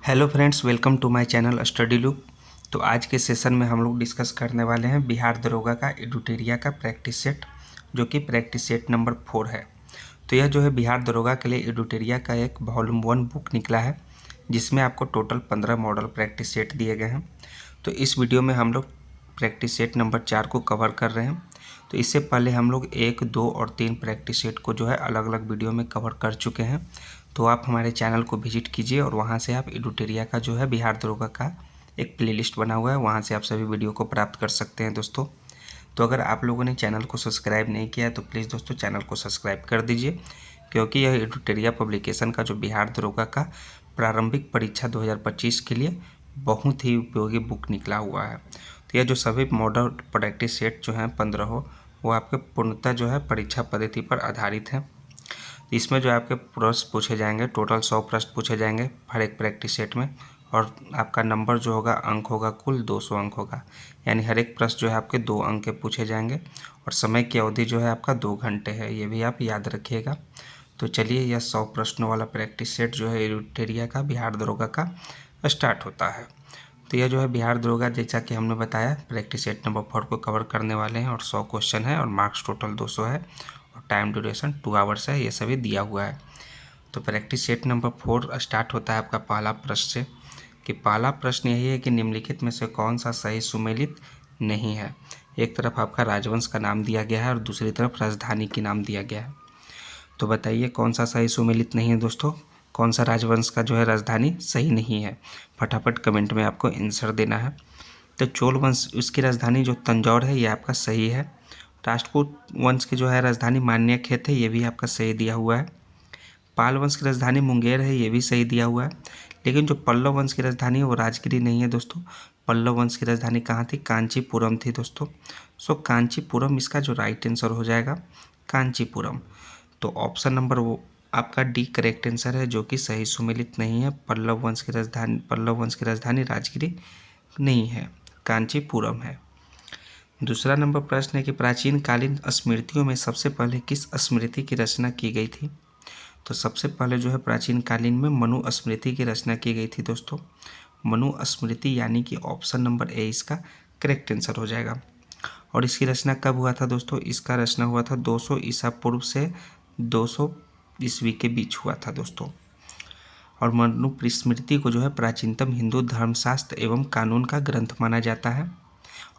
Hello friends, welcome to my channel study loop. तो आज के सेशन में हम लोग डिस्कस करने वाले हैं बिहार दरोगा का एडुटेरिया का प्रैक्टिस सेट, जो कि प्रैक्टिस सेट नंबर 4 है। तो यह जो है बिहार दरोगा के लिए एडुटेरिया का एक वॉल्यूम 1 बुक निकला है, जिसमें आपको टोटल 15 मॉडल प्रैक्टिस सेट दिए गए हैं। तो इस वीडियो में हम लोग प्रैक्टिस सेट नंबर 4 को कवर कर रहे हैं। तो इससे पहले हम लोग 1, 2 और 3 प्रैक्टिस सेट को जो है अलग अलग वीडियो में कवर कर चुके हैं। तो आप हमारे चैनल को विजिट कीजिए और वहाँ से आप एडुटेरिया का जो है बिहार दरोगा का एक प्लेलिस्ट बना हुआ है, वहाँ से आप सभी वीडियो को प्राप्त कर सकते हैं दोस्तों। तो अगर आप लोगों ने चैनल को सब्सक्राइब नहीं किया है तो प्लीज़ दोस्तों चैनल को सब्सक्राइब कर दीजिए, क्योंकि यह एडुटेरिया पब्लिकेशन का जो बिहार दरोगा का प्रारंभिक परीक्षा 2025 के लिए बहुत ही उपयोगी बुक निकला हुआ है। तो यह जो सभी मॉडल प्रैक्टिस सेट जो हैं 15 हो, वो आपके पूर्णतः जो है परीक्षा पद्धति पर आधारित है। इसमें जो आपके प्रश्न पूछे जाएंगे, टोटल 100 प्रश्न पूछे जाएंगे हर एक प्रैक्टिस सेट में, और आपका नंबर जो होगा, अंक होगा, कुल 200 अंक होगा। यानी हर एक प्रश्न जो है आपके 2 अंक के पूछे जाएंगे, और समय की अवधि जो है आपका 2 घंटे है, ये भी आप याद रखिएगा। तो चलिए, यह 100 प्रश्नों वाला प्रैक्टिस सेट जो है एडुटेरिया का बिहार दरोगा का स्टार्ट होता है। तो यह जो है बिहार दरोगा, जैसा कि हमने बताया, प्रैक्टिस सेट नंबर 4 को कवर करने वाले हैं, और 100 क्वेश्चन है और मार्क्स टोटल 200 है, और टाइम ड्यूरेशन 2 आवर्स है, ये सभी दिया हुआ है। तो प्रैक्टिस सेट नंबर 4 स्टार्ट होता है आपका पहला प्रश्न से, कि पहला प्रश्न यही है कि निम्नलिखित में से कौन सा सही सुमेलित नहीं है। एक तरफ आपका राजवंश का नाम दिया गया है और दूसरी तरफ राजधानी की नाम दिया गया है। तो बताइए कौन सा सही सुमेलित नहीं है दोस्तों, कौन सा राजवंश का जो है राजधानी सही नहीं है। फटाफट कमेंट में आपको आंसर देना है। तो चोल वंश, उसकी राजधानी जो तंजौर है, ये आपका सही है। राष्ट्रकूट वंश की जो है राजधानी मान्यखेत है, ये भी आपका सही दिया हुआ है। पाल वंश की राजधानी मुंगेर है, ये भी सही दिया हुआ है। लेकिन जो पल्लव वंश की राजधानी है वो राजगिरी नहीं है दोस्तों। पल्लव वंश की राजधानी कहाँ थी? कांचीपुरम थी दोस्तों। सो कांचीपुरम इसका जो राइट आंसर हो जाएगा, कांचीपुरम। तो ऑप्शन नंबर वो आपका डी करेक्ट आंसर है, जो कि सही सुमेलित नहीं है। पल्लव वंश की राजधानी राजगिरी नहीं है, कांचीपुरम है। दूसरा नंबर प्रश्न है कि प्राचीन कालीन स्मृतियों में सबसे पहले किस स्मृति की रचना की गई थी? तो सबसे पहले जो है प्राचीन कालीन में मनु स्मृति की रचना की गई थी दोस्तों। मनु स्मृति, यानी कि ऑप्शन नंबर ए इसका करेक्ट आंसर हो जाएगा। और इसकी रचना कब हुआ था दोस्तों? इसका रचना हुआ था 200 ईसा पूर्व से 200 ईस्वी के बीच हुआ था दोस्तों। और मनु स्मृति को जो है प्राचीनतम हिंदू धर्मशास्त्र एवं कानून का ग्रंथ माना जाता है।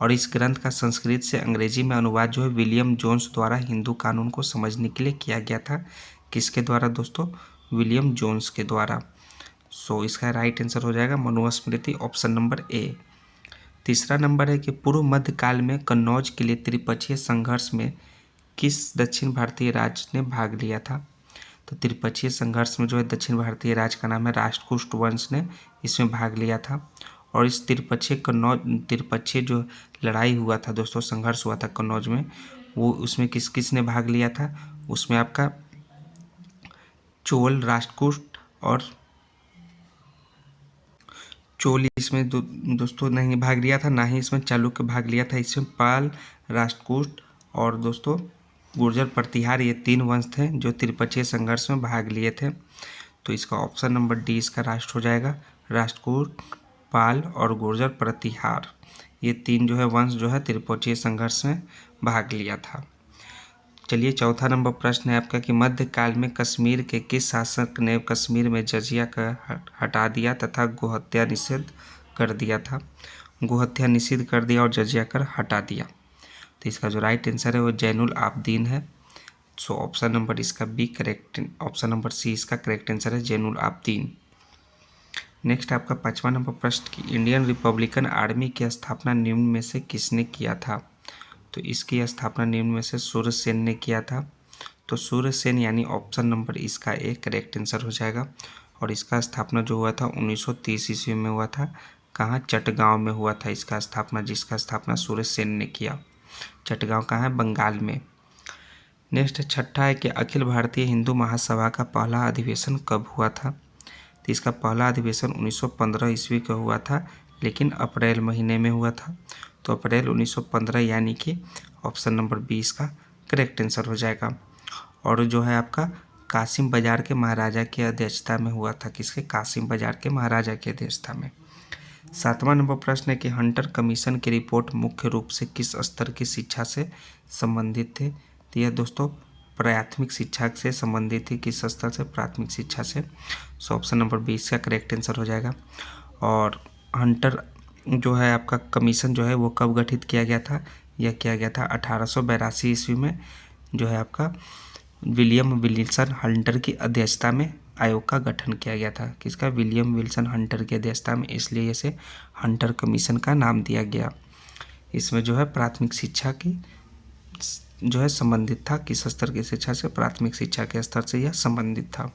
और इस ग्रंथ का संस्कृत से अंग्रेजी में अनुवाद जो है विलियम जोन्स द्वारा हिंदू कानून को समझने के लिए किया गया था। किसके द्वारा दोस्तों? विलियम जोन्स के द्वारा। सो इसका राइट आंसर हो जाएगा मनुस्मृति, ऑप्शन नंबर ए। तीसरा नंबर है कि पूर्व मध्य काल में कन्नौज के लिए त्रिपक्षीय संघर्ष में किस दक्षिण भारतीय राज्य ने भाग लिया था? तो त्रिपक्षीय संघर्ष में जो है दक्षिण भारतीय राज्य का नाम है राष्ट्रकूट वंश ने इसमें भाग लिया था। और इस त्रिपक्षीय जो लड़ाई हुआ था दोस्तों, संघर्ष हुआ था कन्नौज में, वो उसमें किस किस ने भाग लिया था? उसमें आपका चोल, राष्ट्रकूट और चोल इसमें दोस्तों नहीं भाग लिया था, ना ही इसमें चालुक्य भाग लिया था। इसमें पाल, राष्ट्रकूट और दोस्तों गुर्जर प्रतिहार, ये 3 वंश थे जो त्रिपक्षीय संघर्ष में भाग लिए थे। तो इसका ऑप्शन नंबर डी इसका राष्ट्र हो जाएगा। राष्ट्रकूट, पाल और गुर्जर प्रतिहार, ये 3 जो है वंश जो है त्रिपक्षीय संघर्ष में भाग लिया था। चलिए, चौथा नंबर प्रश्न है आपका कि मध्यकाल में कश्मीर के किस शासक ने कश्मीर में जजिया का हटा दिया तथा गोहत्या निषेध कर दिया था? गोहत्या निषिद्ध कर दिया और जजिया कर हटा दिया। तो इसका जो राइट आंसर है वो जैनुल आबदीन है। सो ऑप्शन नंबर इसका B correct, option number C इसका करेक्ट आंसर है, जैनुल आबदीन। नेक्स्ट आपका 5वां नंबर प्रश्न कि इंडियन रिपब्लिकन आर्मी की स्थापना निम्न में से किसने किया था? तो इसकी स्थापना निम्न में से सूर्यसेन ने किया था। तो सूर्यसेन, यानी ऑप्शन नंबर इसका ए करेक्ट आंसर हो जाएगा। और इसका स्थापना जो हुआ था 1930 ईस्वी में हुआ था। कहाँ? चटगांव में हुआ था इसका स्थापना, जिसका स्थापना सूर्यसेन ने किया। चटगांव कहाँ है? बंगाल में। नेक्स्ट छठा है कि अखिल भारतीय हिंदू महासभा का पहला अधिवेशन कब हुआ था? तो इसका पहला अधिवेशन 1915 ईस्वी का हुआ था, लेकिन अप्रैल महीने में हुआ था। तो अप्रैल 1915, यानी कि ऑप्शन नंबर बी इसका करेक्ट आंसर हो जाएगा। और जो है आपका कासिम बाजार के महाराजा की अध्यक्षता में हुआ था। किसके? कासिम बाजार के महाराजा की अध्यक्षता में। 7वां नंबर प्रश्न है कि हंटर कमीशन की रिपोर्ट मुख्य रूप से किस स्तर की शिक्षा से संबंधित थे? तो यह दोस्तों प्राथमिक शिक्षा से संबंधित थी। किस स्तर से? प्राथमिक शिक्षा से। सो ऑप्शन नंबर 20 का करेक्ट आंसर हो जाएगा। और हंटर जो है आपका कमीशन जो है वो कब गठित किया गया था? यह किया गया था 1882 ईस्वी में, जो है आपका विलियम विल्सन हंटर की अध्यक्षता में आयोग का गठन किया गया था। किसका? विलियम विल्सन हंटर की अध्यक्षता में, इसलिए इसे हंटर कमीशन का नाम दिया गया। इसमें जो है प्राथमिक शिक्षा की जो है संबंधित था। किस स्तर की शिक्षा से? प्राथमिक शिक्षा के स्तर से यह संबंधित था।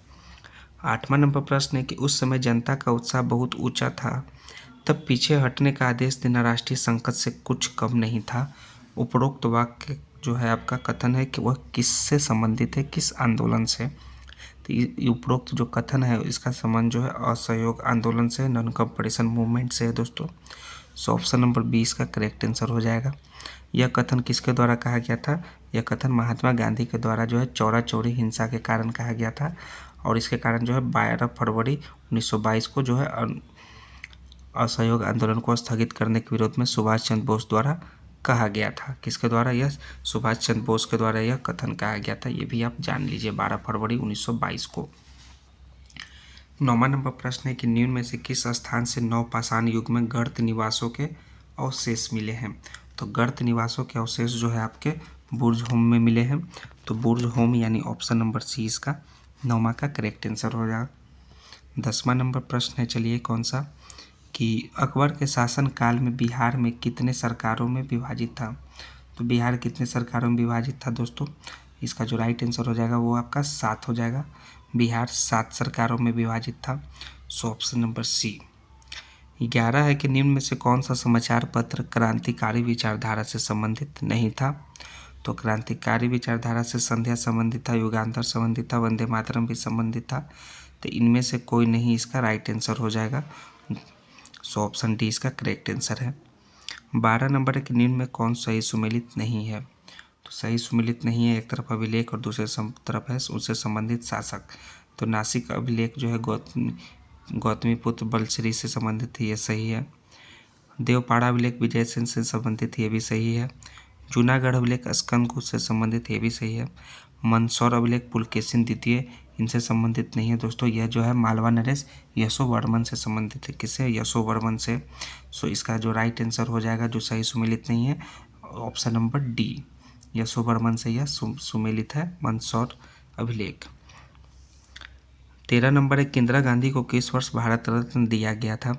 8वां नंबर प्रश्न है कि उस समय जनता का उत्साह बहुत ऊंचा था, तब पीछे हटने का आदेश देना राष्ट्रीय संकट से कुछ कम नहीं था। उपरोक्त वाक्य जो है आपका कथन है कि वह किससे संबंधित है? किस आंदोलन से? तो ये उपरोक्त जो कथन है इसका संबंध जो है असहयोग आंदोलन से, नॉन कॉम्पिटिशन मूवमेंट से है दोस्तों। सो ऑप्शन नंबर 20 का करेक्ट आंसर हो जाएगा। यह कथन किसके द्वारा कहा गया था? यह कथन महात्मा गांधी के द्वारा जो है चौरा चौरी हिंसा के कारण कहा गया था, और इसके कारण जो है 12 फरवरी 1922 को जो है असहयोग आंदोलन को स्थगित करने के विरोध में सुभाष चंद्र बोस द्वारा कहा गया था। किसके द्वारा? यह सुभाष चंद्र बोस के द्वारा यह कथन कहा गया था। ये भी आप जान लीजिए, 12 फरवरी 1922 को। 9वां नंबर प्रश्न है कि निम्न में से किस स्थान से नवपाषाण युग में गर्त निवासों के अवशेष मिले हैं? तो गर्त निवासों के अवशेष जो है आपके बुर्ज होम में मिले हैं। तो बुर्ज होम यानी ऑप्शन नंबर सी इसका 9वां का करेक्ट आंसर हो जाएगा। 10वां नंबर प्रश्न है, चलिए कौन सा, कि अकबर के शासनकाल में बिहार में कितने सरकारों में विभाजित था? तो बिहार कितने सरकारों में विभाजित था दोस्तों? इसका जो राइट आंसर हो जाएगा वो आपका 7 हो जाएगा। बिहार 7 सरकारों में विभाजित था। सो ऑप्शन नंबर सी। 11 है कि निम्न में से कौन सा समाचार पत्र क्रांतिकारी विचारधारा से संबंधित नहीं था? तो क्रांतिकारी विचारधारा से संध्या संबंधित था, युगांतर संबंधित था, वंदे मातरम भी संबंधित था। तो इनमें से कोई नहीं इसका राइट आंसर हो जाएगा। सो ऑप्शन डी इसका करेक्ट आंसर है। 12 नंबर है कि निम्न में कौन सही सुमेलित नहीं है? तो सही सुमेलित नहीं है, एक तरफ अभिलेख और दूसरे तरफ है उससे संबंधित शासक। तो नासिक अभिलेख जो है गौतमी पुत्र बलश्री से संबंधित है, ये सही है। देवपाड़ा अभिलेख विजय सेन से संबंधित, ये भी सही है। जूनागढ़ अभिलेख स्कंदकूट से संबंधित, ये भी सही है। मंदसौर अभिलेख पुलकेशिन द्वितीय इनसे संबंधित नहीं है दोस्तों। यह जो है मालवा नरेश यशोवर्मन से संबंधित है। किससे? यशोवर्मन से। सो इसका जो राइट आंसर हो जाएगा जो सही सुमेलित नहीं है, ऑप्शन नंबर डी, यशोवर्मन से यह सुमेलित है मंदसौर अभिलेख। 13 नंबर है, इंदिरा गांधी को किस वर्ष भारत रत्न दिया गया था?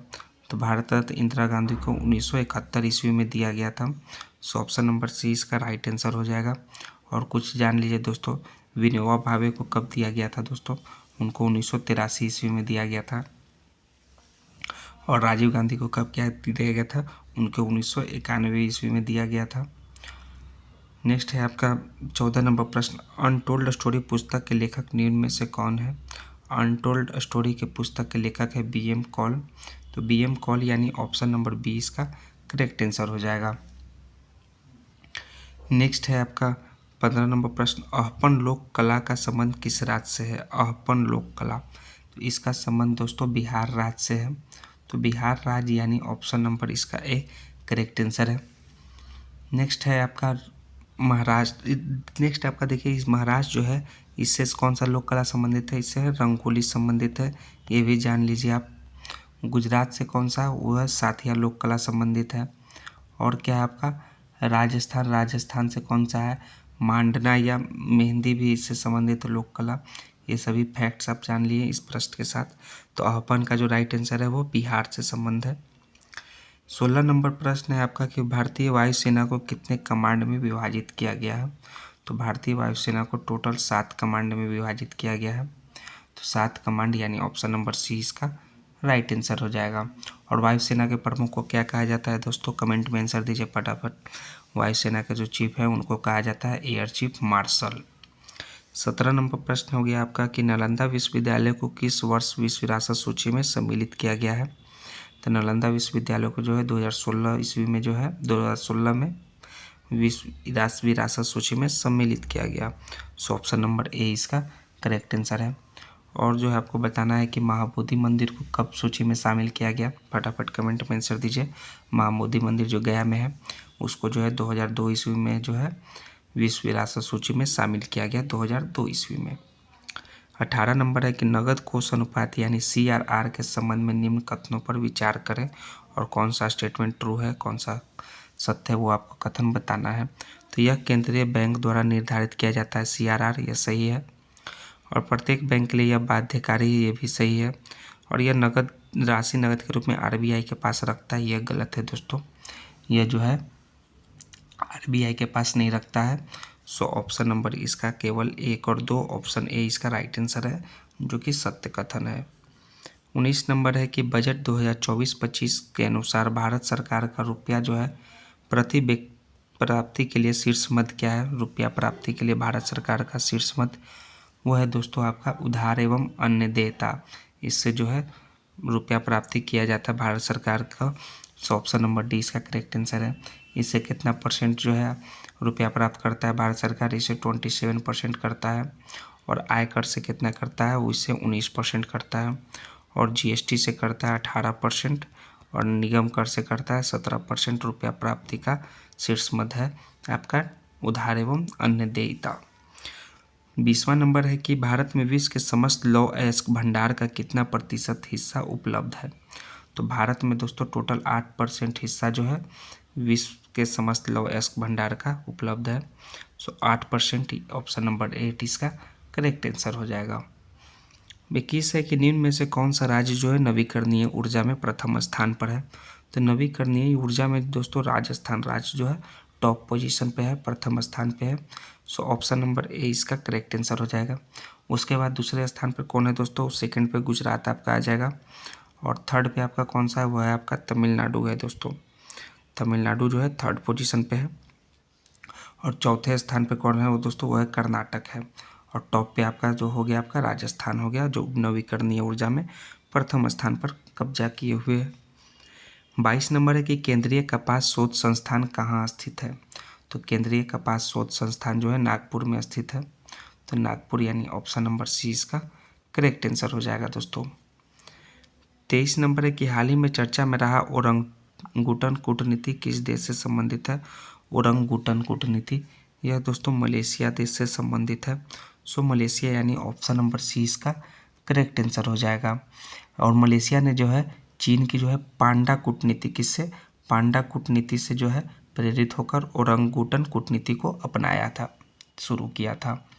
तो भारत रत्न इंदिरा गांधी को 1971 ईस्वी में दिया गया था। सो ऑप्शन नंबर सी इसका राइट आंसर हो जाएगा। और कुछ जान लीजिए दोस्तों, विनोबा भावे को कब दिया गया था दोस्तों? उनको 1983 ईस्वी में दिया गया था। और राजीव गांधी को कब क्या दिया गया था? उनको 1991 ईस्वी में दिया गया था। नेक्स्ट है आपका 14 नंबर प्रश्न, अनटोल्ड स्टोरी पुस्तक के लेखक निम्न में से कौन है? अनटोल्ड स्टोरी के पुस्तक के लेखक है BM कॉल। तो BM कॉल यानी ऑप्शन नंबर 20 का करेक्ट आंसर हो जाएगा। नेक्स्ट है आपका 15 नंबर प्रश्न, अहपन लोक कला का संबंध किस राज्य से है? अहपन लोक कला, तो इसका संबंध दोस्तों बिहार राज्य से है। तो बिहार राज्य यानी ऑप्शन नंबर इसका ए करेक्ट आंसर है। नेक्स्ट है आपका महाराष्ट्र। नेक्स्ट आपका देखिए, इस महाराष्ट्र जो है इससे कौन सा लोक कला संबंधित है? इससे रंगोली संबंधित है, ये भी जान लीजिए आप। गुजरात से कौन सा? वह साथिया लोक कला संबंधित है। और क्या है आपका राजस्थान से कौन सा है? मांडना या मेहंदी भी इससे संबंधित है लोक कला। ये सभी फैक्ट्स आप जान लिए इस प्रश्न के साथ। तो अहपन का जो राइट आंसर है वो बिहार से संबंध है। 16 नंबर प्रश्न है आपका कि भारतीय वायुसेना को कितने कमांड में विभाजित किया गया है? तो भारतीय वायुसेना को टोटल 7 कमांड में विभाजित किया गया है। तो 7 कमांड यानी ऑप्शन नंबर सी इसका राइट आंसर हो जाएगा। और वायुसेना के प्रमुख को क्या कहा जाता है दोस्तों? कमेंट में आंसर दीजिए फटाफट। वायुसेना के जो चीफ है उनको कहा जाता है एयर चीफ मार्शल। 17 नंबर प्रश्न हो गया आपका कि नालंदा विश्वविद्यालय को किस वर्ष विश्व विरासत सूची में सम्मिलित किया गया है? तो नालंदा विश्वविद्यालय को जो है 2016 ईस्वी में जो है 2016 में विश्व विरासत सूची में सम्मिलित किया गया। सो ऑप्शन नंबर ए इसका करेक्ट आंसर है। और जो है आपको बताना है कि महाबोधि मंदिर को कब सूची में शामिल किया गया, फटाफट कमेंट में आंसर दीजिए। महाबोधि मंदिर जो गया में है उसको जो है 2002 ईस्वी में जो है विश्व विरासत सूची में शामिल किया गया 2002 ईस्वी में। 18 नंबर है कि नगद कोष अनुपात यानी CRR के संबंध में निम्न कथनों पर विचार करें और कौन सा स्टेटमेंट ट्रू है कौन सा सत्य है वो आपको कथन बताना है। तो यह केंद्रीय बैंक द्वारा निर्धारित किया जाता है CRR, यह सही है। और प्रत्येक बैंक के लिए यह बाध्यकारी है, ये भी सही है। और यह नगद राशि नगद के रूप में RBI के पास रखता है, यह गलत है दोस्तों। यह जो है RBI के पास नहीं रखता है। सो ऑप्शन नंबर इसका केवल 1 और 2, ऑप्शन ए इसका राइट आंसर है, जो कि सत्य कथन है। 19 नंबर है कि बजट 2024-25 के अनुसार भारत सरकार का रुपया जो है प्रति व्यक्ति प्राप्ति के लिए शीर्ष मद क्या है। रुपया प्राप्ति के लिए भारत सरकार का शीर्ष मद वो है दोस्तों आपका उधार एवं अन्य देयता। इससे जो है रुपया प्राप्ति किया जाता है भारत सरकार का। सो ऑप्शन नंबर डी इसका करेक्ट आंसर है। इससे कितना परसेंट जो है रुपया प्राप्त करता है भारत सरकार, इसे 27% करता है। और आयकर से कितना करता है वो इससे 19% करता है। और GST से करता है 18% और निगम कर से करता है 17%। रुपया प्राप्ति का शीर्ष मद है आपका उधार एवं अन्य देयता। 20वां नंबर है कि भारत में विश्व के समस्त लौह अयस्क भंडार का कितना प्रतिशत हिस्सा उपलब्ध है। तो भारत में दोस्तों टोटल 8% हिस्सा जो है विश्व के समस्त लौह अयस्क भंडार का उपलब्ध है। सो 8%, ऑप्शन नंबर 8 इसका करेक्ट आंसर हो जाएगा। 21 है कि निम्न में से कौन सा राज्य जो है नवीकरणीय ऊर्जा में प्रथम स्थान पर है। तो नवीकरणीय ऊर्जा में दोस्तों राजस्थान राज्य जो है टॉप पोजीशन पे है, प्रथम स्थान पे है। सो ऑप्शन नंबर ए इसका करेक्ट आंसर हो जाएगा। उसके बाद दूसरे स्थान पर कौन है दोस्तों, सेकंड पे गुजरात आपका आ जाएगा। और थर्ड पे आपका कौन सा है, वो है आपका तमिलनाडु है दोस्तों। तमिलनाडु जो है थर्ड पोजीशन पे है। और चौथे स्थान पे कौन है वो दोस्तों, वो है कर्नाटक है। और टॉप पे आपका जो हो गया आपका राजस्थान हो गया, जो नवीकरणीय ऊर्जा में प्रथम स्थान पर कब्जा किए हुए है। 22 नंबर है कि केंद्रीय कपास शोध संस्थान कहाँ स्थित है। तो केंद्रीय कपास शोध संस्थान जो है नागपुर में स्थित है। तो नागपुर यानी ऑप्शन नंबर सी इसका करेक्ट आंसर हो जाएगा दोस्तों। 23 नंबर है कि हाल ही में चर्चा में रहा ओरंगुटन कूटनीति किस देश से संबंधित है। ओरंगुटन कूटनीति यह दोस्तों मलेशिया देश से संबंधित है। सो मलेशिया यानी ऑप्शन नंबर सी इसका करेक्ट आंसर हो जाएगा। और मलेशिया ने जो है चीन की जो है पांडा कूटनीति किससे, पांडा कूटनीति से जो है प्रेरित होकर ओरंगुटन कूटनीति को अपनाया था, शुरू किया था।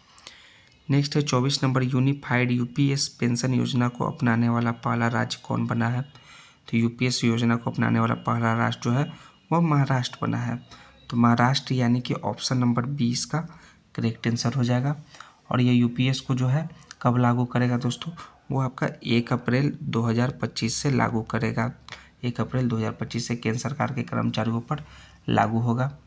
नेक्स्ट है 24 नंबर, यूनिफाइड यूपीएस पेंशन योजना को अपनाने वाला पहला राज्य कौन बना है। तो यूपीएस योजना को अपनाने वाला पहला राष्ट्र जो है वह महाराष्ट्र बना है। तो महाराष्ट्र यानी कि ऑप्शन नंबर 20 का करेक्ट आंसर हो जाएगा। और ये यूपीएस को जो है कब लागू करेगा दोस्तों, वो आपका 1 अप्रैल 2025 से लागू करेगा। 1 अप्रैल 2025 से केंद्र सरकार के कर्मचारियों पर लागू होगा।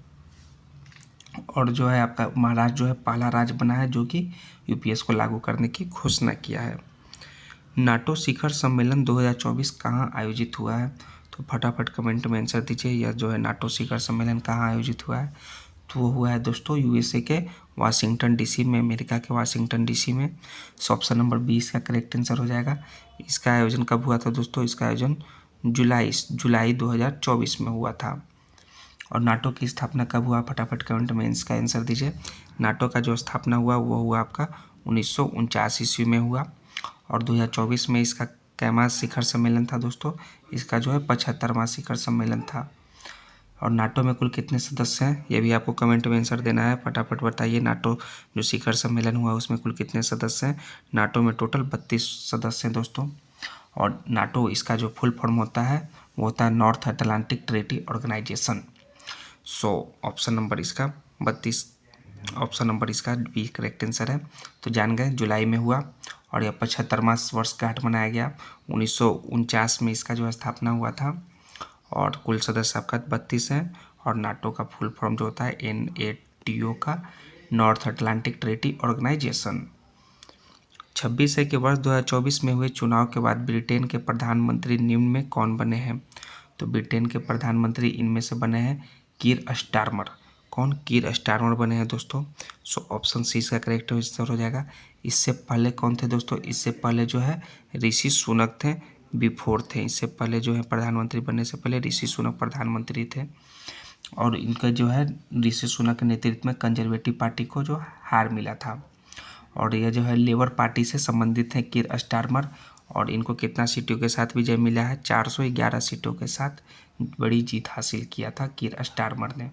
और जो है आपका महाराष्ट्र जो है पहला राज्य बना है जो कि यूपीएस को लागू करने की घोषणा किया है। नाटो शिखर सम्मेलन 2024 कहाँ आयोजित हुआ है। तो फटाफट कमेंट में आंसर दीजिए, यह जो है नाटो शिखर सम्मेलन कहाँ आयोजित हुआ है। तो वो हुआ है दोस्तों USA के वाशिंगटन DC में, अमेरिका के वाशिंगटन DC में। सो ऑप्शन नंबर 20 का करेक्ट आंसर हो जाएगा। इसका आयोजन कब हुआ था दोस्तों, इसका आयोजन जुलाई 2024 में हुआ था। और नाटो की स्थापना कब हुआ, फटाफट कमेंट में इसका आंसर दीजिए। नाटो का जो स्थापना हुआ वो हुआ आपका 1949 ईस्वी में हुआ। और 2024 में इसका कैमा शिखर सम्मेलन था दोस्तों, इसका जो है 75वां शिखर सम्मेलन था। और नाटो में कुल कितने सदस्य हैं ये भी आपको कमेंट में आंसर देना है, फटाफट बताइए। नाटो जो शिखर सम्मेलन हुआ उसमें कुल कितने सदस्य हैं। नाटो में टोटल 32 सदस्य हैं दोस्तों। और नाटो इसका जो फुल फॉर्म होता है वो होता है North Atlantic Treaty Organization. So option number इसका 32, ऑप्शन नंबर इसका बी करेक्ट आंसर है। तो जान गए जुलाई में हुआ। और यह 75वां वर्षगांठ मनाया गया। 1949 में इसका जो स्थापना हुआ था। और कुल सदस्य आपका 32 हैं। और नाटो का फुल फॉर्म जो होता है NATO का नॉर्थ अटलांटिक ट्रीटी ऑर्गेनाइजेशन। 26 है कि वर्ष 2024 में हुए चुनाव के बाद ब्रिटेन के प्रधानमंत्री निम्न में कौन बने हैं। तो ब्रिटेन के प्रधानमंत्री इनमें से बने हैं कीर स्टारमर। कौन? कीर स्टारमर बने हैं दोस्तों। सो ऑप्शन सी इसका करेक्ट आंसर हो जाएगा। इससे पहले कौन थे दोस्तों? इससे पहले जो है ऋषि सुनक थे, बिफोर थे। इससे पहले जो है प्रधानमंत्री बनने से पहले ऋषि सुनक प्रधानमंत्री थे। और इनका जो है ऋषि सुनक के नेतृत्व में कंजर्वेटिव पार्टी को जो हार मिला था। और यह जो है लेबर पार्टी से संबंधित है कीर स्टारमर। और इनको कितना सीटों के साथ विजय मिला है? 411 सीटों के साथ बड़ी जीत हासिल किया था कीर स्टारमर ने।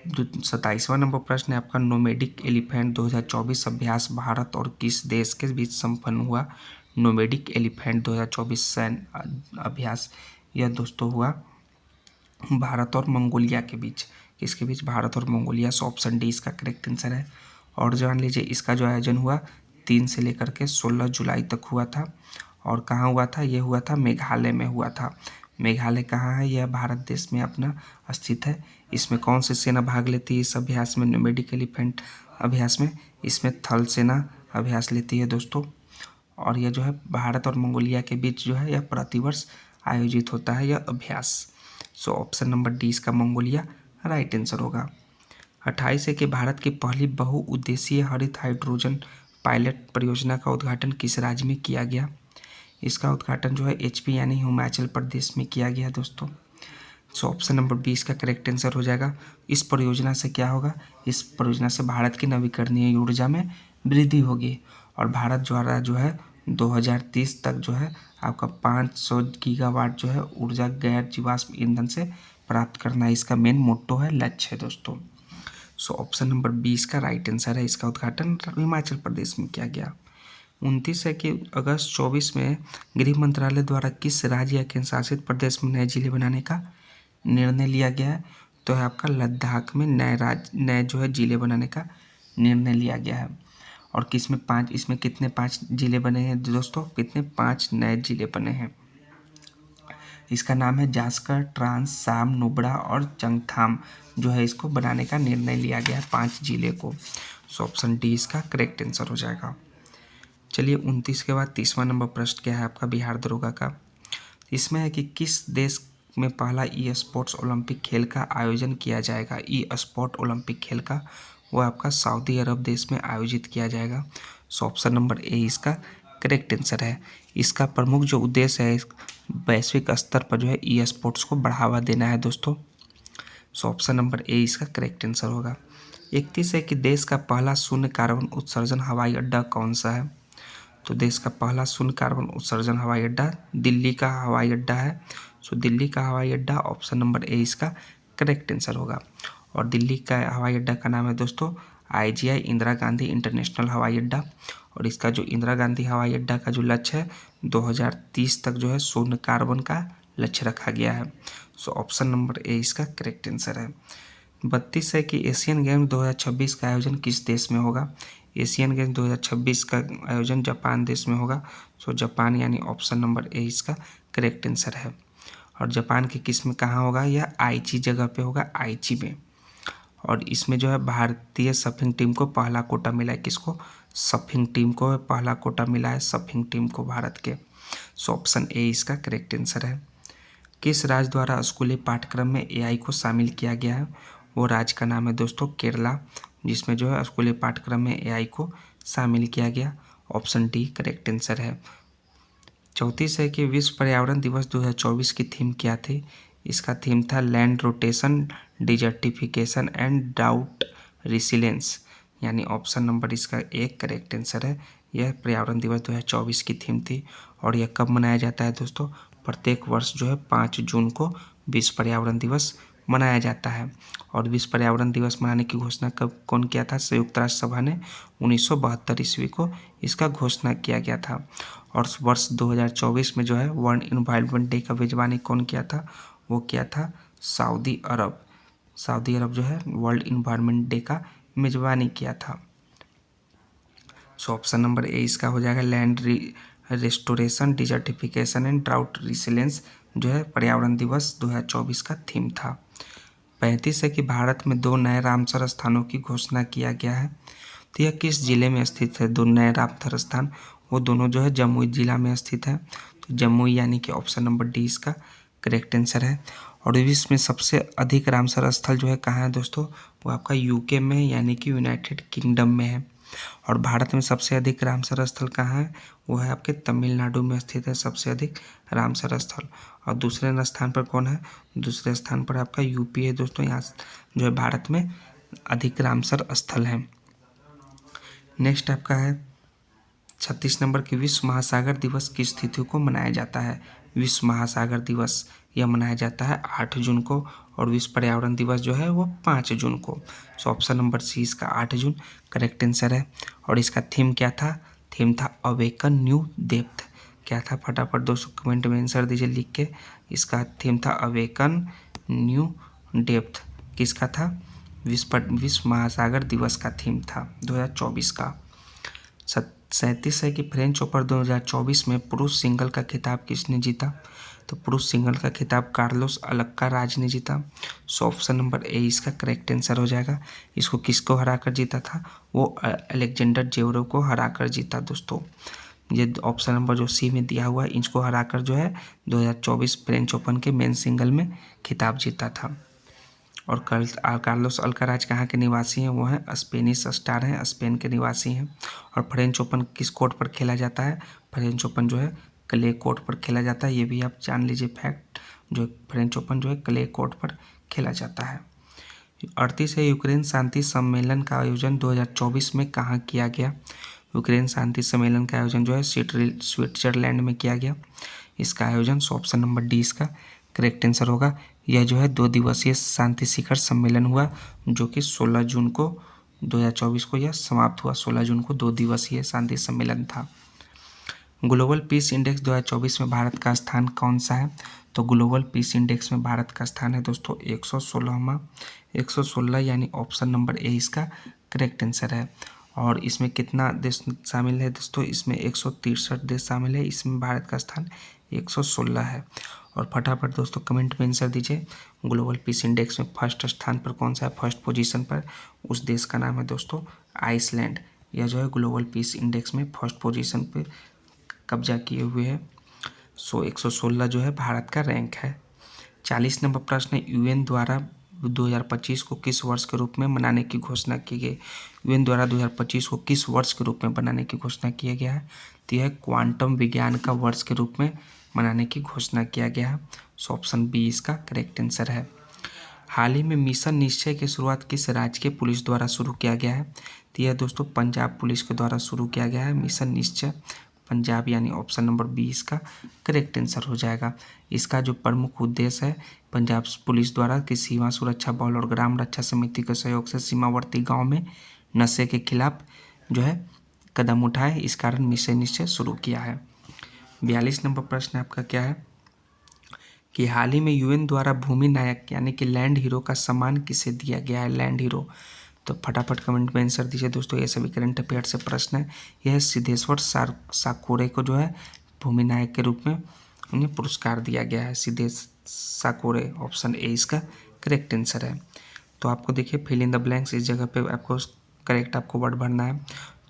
जो 27वां नंबर प्रश्न है आपका, नोमैडिक एलिफेंट 2024 अभ्यास भारत और किस देश के बीच संपन्न हुआ? नोमैडिक एलिफेंट 2024 सैन्य अभ्यास यह दोस्तों हुआ भारत और मंगोलिया के बीच। किसके बीच? भारत और मंगोलिया। सो ऑप्शन डी इसका करेक्ट आंसर है। और जान लीजिए इसका जो आयोजन हुआ 3 से लेकर के 16 जुलाई तक हुआ था। और कहाँ हुआ था? ये हुआ था मेघालय में हुआ था। मेघालय कहाँ है? यह भारत देश में अपना स्थित है। इसमें कौन सी सेना भाग लेती है इस अभ्यास में, नोमैडिक एलिफेंट अभ्यास में? इसमें थल सेना अभ्यास लेती है दोस्तों। और यह जो है भारत और मंगोलिया के बीच जो है यह प्रतिवर्ष आयोजित होता है यह अभ्यास। सो ऑप्शन नंबर डी इसका मंगोलिया राइट आंसर होगा। 28 है कि भारत की पहली बहुउद्देशीय हरित हाइड्रोजन पायलट परियोजना का उद्घाटन किस राज्य में किया गया? इसका उद्घाटन जो है एचपी यानी हिमाचल प्रदेश में किया गया दोस्तों। सो ऑप्शन नंबर 20 का करेक्ट आंसर हो जाएगा। इस परियोजना से क्या होगा? इस परियोजना से भारत की नवीकरणीय ऊर्जा में वृद्धि होगी। और भारत द्वारा जो है 2030 तक जो है आपका 500 गीगावाट जो है ऊर्जा गैर जीवाश्म ईंधन से प्राप्त करना इसका मेन मोटो है, लक्ष्य है दोस्तों। सो ऑप्शन नंबर 20 का राइट आंसर है। इसका उद्घाटन हिमाचल प्रदेश में किया गया। 29 है कि अगस्त 24 में गृह मंत्रालय द्वारा किस राज्य या केंद्र शासित प्रदेश में नए जिले बनाने का निर्णय लिया गया है? तो है आपका लद्दाख में नए जो है जिले बनाने का निर्णय लिया गया है। और किस में 5, इसमें कितने 5 जिले बने हैं दोस्तों? कितने? 5 नए जिले बने हैं। इसका नाम है जास्कर, ट्रांस, साम, नुब्रा और चंगथाम जो है इसको बनाने का निर्णय लिया गया है 5 जिले को। सो ऑप्शन डी इसका करेक्ट आंसर हो जाएगा। चलिए 29 के बाद 30वां नंबर प्रश्न क्या है आपका बिहार दरोगा का। इसमें है कि किस देश में पहला ई स्पोर्ट्स ओलंपिक खेल का आयोजन किया जाएगा? ई स्पोर्ट ओलंपिक खेल का वो आपका सऊदी अरब देश में आयोजित किया जाएगा। सो ऑप्शन नंबर ए इसका करेक्ट आंसर है। इसका प्रमुख जो उद्देश्य है वैश्विक स्तर पर जो है ई स्पोर्ट्स को बढ़ावा देना है दोस्तों। सो ऑप्शन नंबर ए इसका करेक्ट आंसर होगा। 31 है कि देश का पहला शून्य कार्बन उत्सर्जन हवाई अड्डा कौन सा है? तो देश का पहला शून्य कार्बन उत्सर्जन हवाई अड्डा दिल्ली का हवाई अड्डा है। सो दिल्ली का हवाई अड्डा ऑप्शन नंबर ए इसका करेक्ट आंसर होगा। और दिल्ली का हवाई अड्डा का नाम है दोस्तों IGI इंदिरा गांधी इंटरनेशनल हवाई अड्डा। और इसका जो इंदिरा गांधी हवाई अड्डा का जो लक्ष्य है 2030 तक जो है शून्य कार्बन का लक्ष्य रखा गया है। सो ऑप्शन नंबर ए इसका करेक्ट आंसर है। 32 है कि एशियन गेम 2026 का आयोजन किस देश में होगा? एशियन गेम 2026 का आयोजन जापान देश में होगा। सो जापान यानी ऑप्शन नंबर ए इसका करेक्ट आंसर है। और जापान के किस में कहाँ होगा? यह आईची जगह पे होगा, आईची में। और इसमें जो है भारतीय सर्फिंग टीम को पहला कोटा मिला है। किसको? सर्फिंग टीम को पहला कोटा मिला है, सर्फिंग टीम को भारत के। सो ऑप्शन ए इसका करेक्ट आंसर है। किस राज्य द्वारा स्कूली पाठ्यक्रम में AI को शामिल किया गया है? वो राज्य का नाम है दोस्तों केरला, जिसमें जो है स्कूली पाठ्यक्रम में AI को शामिल किया गया। ऑप्शन डी करेक्ट आंसर है। 34 है कि विश्व पर्यावरण दिवस 2024 की थीम क्या थी? इसका थीम था land rotation, desertification and drought resilience, यानी ऑप्शन नंबर इसका एक करेक्ट आंसर है। यह पर्यावरण दिवस 2024 की थीम थी। और यह कब मनाया जाता है दोस्तों? प्रत्येक वर्ष जो है 5 जून को विश्व पर्यावरण दिवस मनाया जाता है। और विश्व पर्यावरण दिवस मनाने की घोषणा कब कौन किया था? संयुक्त राष्ट्र सभा ने 1972 ईस्वी को इसका घोषणा किया गया था। और वर्ष 2024 में जो है वर्ल्ड इन्वायरमेंट डे का मेजबानी कौन किया था? वो किया था सऊदी अरब। सऊदी अरब जो है वर्ल्ड इन्वायरमेंट डे का मेजबानी किया था। सो ऑप्शन नंबर ए इसका हो जाएगा land restoration, desertification and drought resilience जो है पर्यावरण दिवस 2024 का थीम था। 35 है कि भारत में 2 नए रामसर स्थानों की घोषणा किया गया है। तो यह किस जिले में स्थित है 2 नए रामसर स्थान? वो दोनों जो है जमुई जिला में स्थित है। तो जमुई यानी कि ऑप्शन नंबर डी इसका करेक्ट आंसर है। और विश्व में सबसे अधिक रामसर स्थल जो है कहाँ है दोस्तों, वो आपका यूके में यानी कि यूनाइटेड किंगडम में है। और भारत में सबसे अधिक रामसर स्थल कहाँ है, वो है आपके तमिलनाडु में स्थित है सबसे अधिक रामसर स्थल। और दूसरे स्थान पर कौन है, दूसरे स्थान पर आपका यूपी है दोस्तों। यहाँ जो है भारत में अधिक रामसर स्थल है। नेक्स्ट आपका है 36 नंबर की विश्व महासागर दिवस किस तिथि को मनाया जाता है। विश्व महासागर दिवस यह मनाया जाता है 8 जून को, और विश्व पर्यावरण दिवस जो है वो 5 जून को। सो ऑप्शन नंबर सी इसका 8 जून करेक्ट आंसर है। और इसका थीम क्या था, थीम था अवेकन न्यू डेप्थ। क्या था, फटाफट दोस्तों कमेंट में आंसर दीजिए लिख के। इसका थीम था अवेकन न्यू डेप्थ। किसका था, विश्व महासागर दिवस का थीम था 2024 का। 37 है कि फ्रेंच ओपन 2024 में पुरुष सिंगल का खिताब किसने जीता। तो पुरुष सिंगल का खिताब कार्लोस अल्काराज ने जीता। सो ऑप्शन नंबर ए इसका करेक्ट आंसर हो जाएगा। इसको किसको हराकर जीता था, वो अलेक्जेंडर जेवरेव को हराकर जीता दोस्तों। ये ऑप्शन नंबर जो सी में दिया हुआ है, इसको हराकर जो है 2024 फ्रेंच ओपन के मेन सिंगल में खिताब जीता था। और कार्लोस अल्काराज कहाँ के निवासी हैं, वो हैं स्पेनिश स्टार हैं, स्पेन के निवासी हैं। और फ्रेंच ओपन किस कोर्ट पर खेला जाता है, फ्रेंच ओपन जो है क्ले कोर्ट पर खेला जाता है। ये भी आप जान लीजिए फैक्ट, जो फ्रेंच ओपन जो है क्ले कोर्ट पर खेला जाता है। 38 है यूक्रेन शांति सम्मेलन का आयोजन 2024 में कहाँ किया गया। यूक्रेन शांति सम्मेलन का आयोजन जो है स्विट्जरलैंड में किया गया। इसका आयोजन ऑप्शन नंबर डी इसका करेक्ट आंसर होगा। यह जो है 2 दिवसीय शांति शिखर सम्मेलन हुआ, जो कि 16 जून को 2024 को यह समाप्त हुआ। 16 जून को 2 दिवसीय शांति सम्मेलन था। ग्लोबल पीस इंडेक्स 2024 में भारत का स्थान कौन सा है। तो ग्लोबल पीस इंडेक्स में भारत का स्थान है दोस्तों 116वां, 116 यानी ऑप्शन नंबर ए इसका करेक्ट आंसर है। और इसमें कितना देश शामिल है दोस्तों, इसमें 163 देश शामिल है। इसमें भारत का स्थान 116 है। और फटाफट दोस्तों कमेंट में आंसर दीजिए, ग्लोबल पीस इंडेक्स में फर्स्ट स्थान पर कौन सा है, फर्स्ट पोजीशन पर उस देश का नाम है दोस्तों आइसलैंड। यह जो है ग्लोबल पीस इंडेक्स में फर्स्ट पोजीशन पर कब्जा किए हुए है। 116 जो है भारत का रैंक है। 40 नंबर प्रश्न है, यूएन द्वारा 2025 को किस वर्ष के रूप में मनाने की घोषणा की गई। यूएन द्वारा 2025 को किस वर्ष के रूप में बनाने की घोषणा किया गया है। तो यह क्वांटम विज्ञान का वर्ष के रूप में मनाने की घोषणा किया गया है। सो ऑप्शन बी इसका करेक्ट आंसर है। हाल ही में मिशन निश्चय की शुरुआत किस राज्य के पुलिस द्वारा शुरू किया गया है। तो यह दोस्तों पंजाब पुलिस के द्वारा शुरू किया गया है मिशन निश्चय पंजाब, यानी ऑप्शन नंबर बी इसका करेक्ट आंसर हो जाएगा। इसका जो प्रमुख उद्देश्य है, पंजाब पुलिस द्वारा कि सीमा सुरक्षा बल और ग्राम रक्षा समिति के सहयोग से सीमावर्ती गांव में नशे के खिलाफ जो है कदम उठाए, इस कारण मिशन निश्चय शुरू किया है। 42 नंबर प्रश्न आपका क्या है कि हाल ही में यूएन द्वारा भूमि नायक यानी कि लैंड हीरो का सम्मान किसे दिया गया है, लैंड हीरो। तो फटाफट कमेंट में आंसर दीजिए दोस्तों, ये सभी करंट अफेयर से प्रश्न है। यह सिद्धेश्वर साकोरे को जो है भूमि नायक के रूप में उन्हें पुरस्कार दिया गया है, सिद्धेश साकोरे। ऑप्शन ए इसका करेक्ट आंसर है। तो आपको देखिए फिल इन द ब्लैंक्स, इस जगह पे आपको करेक्ट आपको वर्ड भरना है।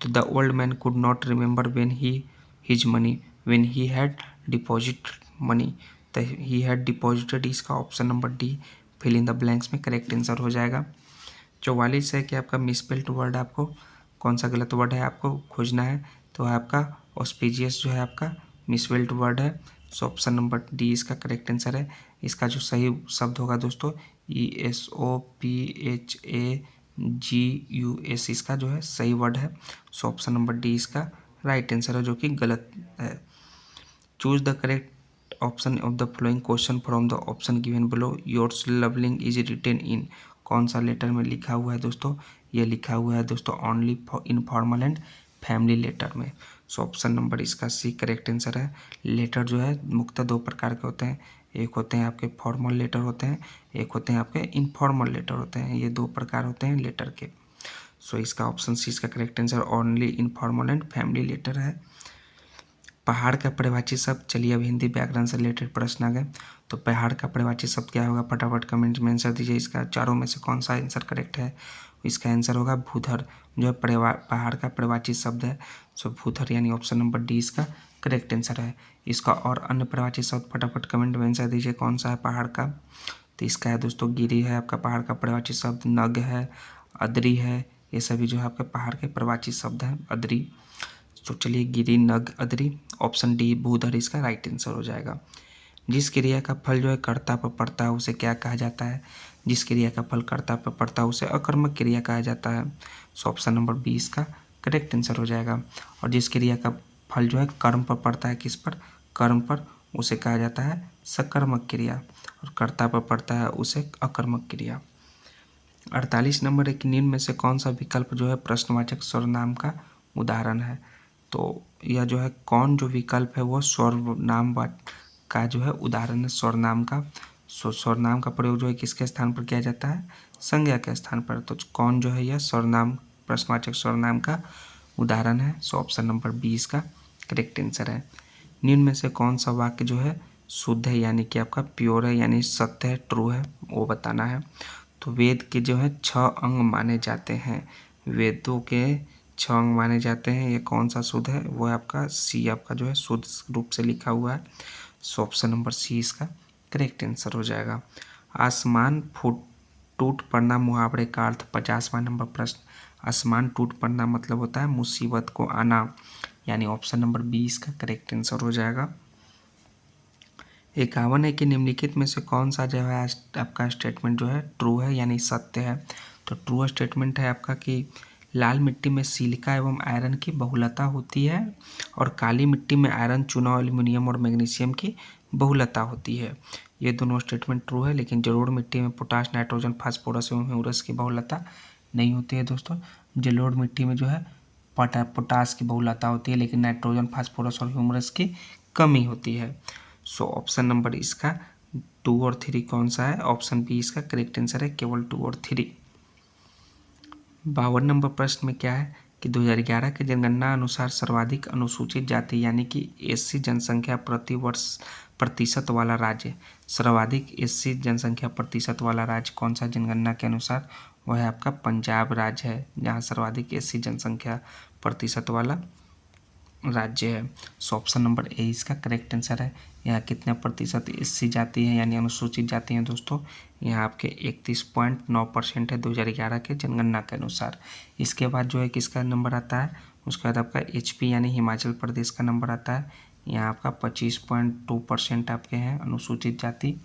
तो the old man could not remember when he his money when he had deposit money. तो ही हैड डिपॉजिटेड, इसका option number D fill in the blanks में करेक्ट आंसर हो जाएगा। 44 है कि आपका मिसस्पेल्ड वर्ड, आपको कौन सा गलत वर्ड है आपको खोजना है। तो आपका ऑस्पिजियस जो है आपका मिसस्पेल्ड वर्ड है। सो ऑप्शन नंबर डी इसका करेक्ट आंसर है। इसका जो सही शब्द होगा दोस्तों ESOPHAGUS, इसका जो है सही वर्ड है। सो ऑप्शन नंबर डी इसका राइट आंसर है, जो कि गलत है। Choose the correct option of the following question from the option given below. Yours lovingly is written in, कौन सा लेटर में लिखा हुआ है दोस्तों, ये लिखा हुआ है दोस्तों only informal and family letter में। सो ऑप्शन नंबर इसका सी करेक्ट आंसर है। लेटर जो है मुख्यतः 2 प्रकार के होते हैं, एक होते हैं आपके फॉर्मल लेटर होते हैं, एक होते हैं आपके इनफॉर्मल लेटर होते हैं। ये 2 प्रकार होते हैं लेटर के। सो इसका ऑप्शन सी इसका correct answer only informal and family letter है। पहाड़ का परिभाषित शब्द, चलिए अब हिंदी व्याकरण से रिलेटेड प्रश्न आ गए। तो पहाड़ का परिभाषित शब्द क्या होगा, फटाफट कमेंट में आंसर दीजिए। इसका चारों में से कौन सा आंसर करेक्ट है। इसका आंसर होगा भूधर, जो है पहाड़ का परिभाषित शब्द है। सो भूधर यानी ऑप्शन नंबर डी इसका करेक्ट आंसर है। इसका और अन्य परिभाषित शब्द फटाफट कमेंट में आंसर दीजिए, कौन सा है पहाड़ का। तो इसका है दोस्तों गिरी है आपका पहाड़ का पर्यायवाची शब्द, नग है, अदरी है, ये सभी जो है आपके पहाड़ के पर्यायवाची शब्द हैं अदरी। तो चलिए गिरी, नग, अदरी, ऑप्शन डी भूधर इसका राइट आंसर हो जाएगा। जिस क्रिया का फल जो है कर्ता पर पड़ता है उसे क्या कहा जाता है? जिस क्रिया का फल कर्ता पर पड़ता है उसे अकर्मक क्रिया कहा जाता है। सो ऑप्शन नंबर बी इसका करेक्ट आंसर हो जाएगा। और जिस क्रिया का फल जो है कर्म पर पड़ता है, किस पर? कर्म पर, उसे कहा जाता है सकर्मक क्रिया, और कर्ता पर पड़ता है उसे अकर्मक क्रिया। 48 नंबर है कि निम्न में से कौन सा विकल्प जो है प्रश्नवाचक सर्वनाम का उदाहरण है? तो यह जो है कौन जो विकल्प है वो सर्वनाम का जो है उदाहरण है सर्वनाम का। सर्वनाम का प्रयोग जो है किसके स्थान पर किया जाता है? संज्ञा के स्थान पर। तो कौन जो है यह सर्वनाम प्रश्नवाचक सर्वनाम का उदाहरण है? सो ऑप्शन नंबर 20 का करेक्ट आंसर है। निम्न में से कौन सा वाक्य जो है शुद्ध है, यानी कि आपका प्योर है, यानी सत्य है, ट्रू है, वो बताना है। तो वेद के जो है 6 अंग माने जाते हैं, वेदों के 6 अंग माने जाते हैं, ये कौन सा शुद्ध है? वो है आपका सी, आपका जो है शुद्ध रूप से लिखा हुआ है। सो ऑप्शन नंबर सी इसका करेक्ट आंसर हो जाएगा। आसमान फूट टूट पड़ना मुहावरे का अर्थ 50वां नंबर प्रश्न। आसमान टूट पड़ना मतलब होता है मुसीबत को आना, यानी ऑप्शन नंबर 20 का करेक्ट आंसर हो जाएगा। 51 है कि निम्नलिखित में से कौन सा जो है आपका स्टेटमेंट जो है ट्रू है, यानी सत्य है? तो ट्रू स्टेटमेंट है आपका कि लाल मिट्टी में सिलिका एवं आयरन की बहुलता होती है और काली मिट्टी में आयरन, चूना, एल्यूमिनियम और मैग्नीशियम की बहुलता होती है। ये दोनों स्टेटमेंट ट्रू है, लेकिन जलोढ़ मिट्टी में पोटाश, नाइट्रोजन, फास्फोरस एवं ह्यूमस की बहुलता नहीं होती है दोस्तों। जलोढ़ मिट्टी में जो है पोटाश की बहुलता होती है, लेकिन नाइट्रोजन, फास्फोरस और ह्यूमस की कमी होती है। सो ऑप्शन नंबर इसका 2 और 3 कौन सा है? ऑप्शन बी इसका करेक्ट आंसर है, केवल 2 और 3। 52 नंबर प्रश्न में क्या है कि 2011 के जनगणना अनुसार सर्वाधिक अनुसूचित जाति यानी कि एससी जनसंख्या प्रतिशत वाला राज्य, सर्वाधिक एससी जनसंख्या प्रतिशत वाला राज्य कौन सा जनगणना के अनुसार? वह है आपका पंजाब राज्य है, जहाँ सर्वाधिक एससी जनसंख्या प्रतिशत वाला राज्य है। सो ऑप्शन नंबर ए इसका करेक्ट आंसर है। यहाँ कितने प्रतिशत एससी जाति है यानी अनुसूचित जाति हैं दोस्तों? यहाँ आपके 31.9% है 2011 के जनगणना के अनुसार। इसके बाद जो है किसका नंबर आता है? उसके बाद आपका एचपी यानी हिमाचल प्रदेश का नंबर आता है। यहाँ आपका 25.2% आपके हैं अनुसूचित जाति।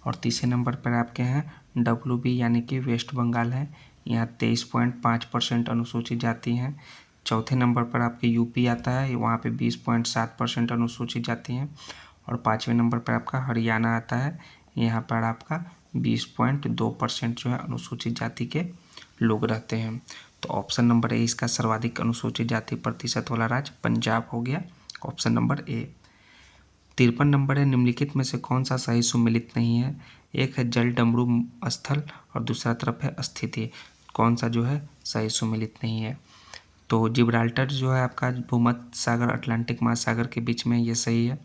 और तीसरे नंबर पर आपके हैं डब्ल्यूबी यानी कि वेस्ट बंगाल है, यहाँ 23.5% अनुसूचित जाति हैं। चौथे नंबर पर आपके यूपी आता है, वहाँ पे 20.7% अनुसूचित जाति हैं। और 5वें नंबर पर आपका हरियाणा आता है, यहाँ पर आपका 20.2% जो है अनुसूचित जाति के लोग रहते हैं। तो ऑप्शन नंबर ए इसका सर्वाधिक अनुसूचित जाति प्रतिशत वाला राज्य पंजाब हो गया, ऑप्शन नंबर ए। 53 नंबर है निम्नलिखित में से कौन सा सही सुमेलित नहीं है? एक है जल डमरू स्थल और दूसरा तरफ है स्थिति। कौन सा जो है सही सुमेलित नहीं है? तो जिब्राल्टर जो है आपका भूमध्य सागर अटलांटिक महासागर के बीच में, ये सही है।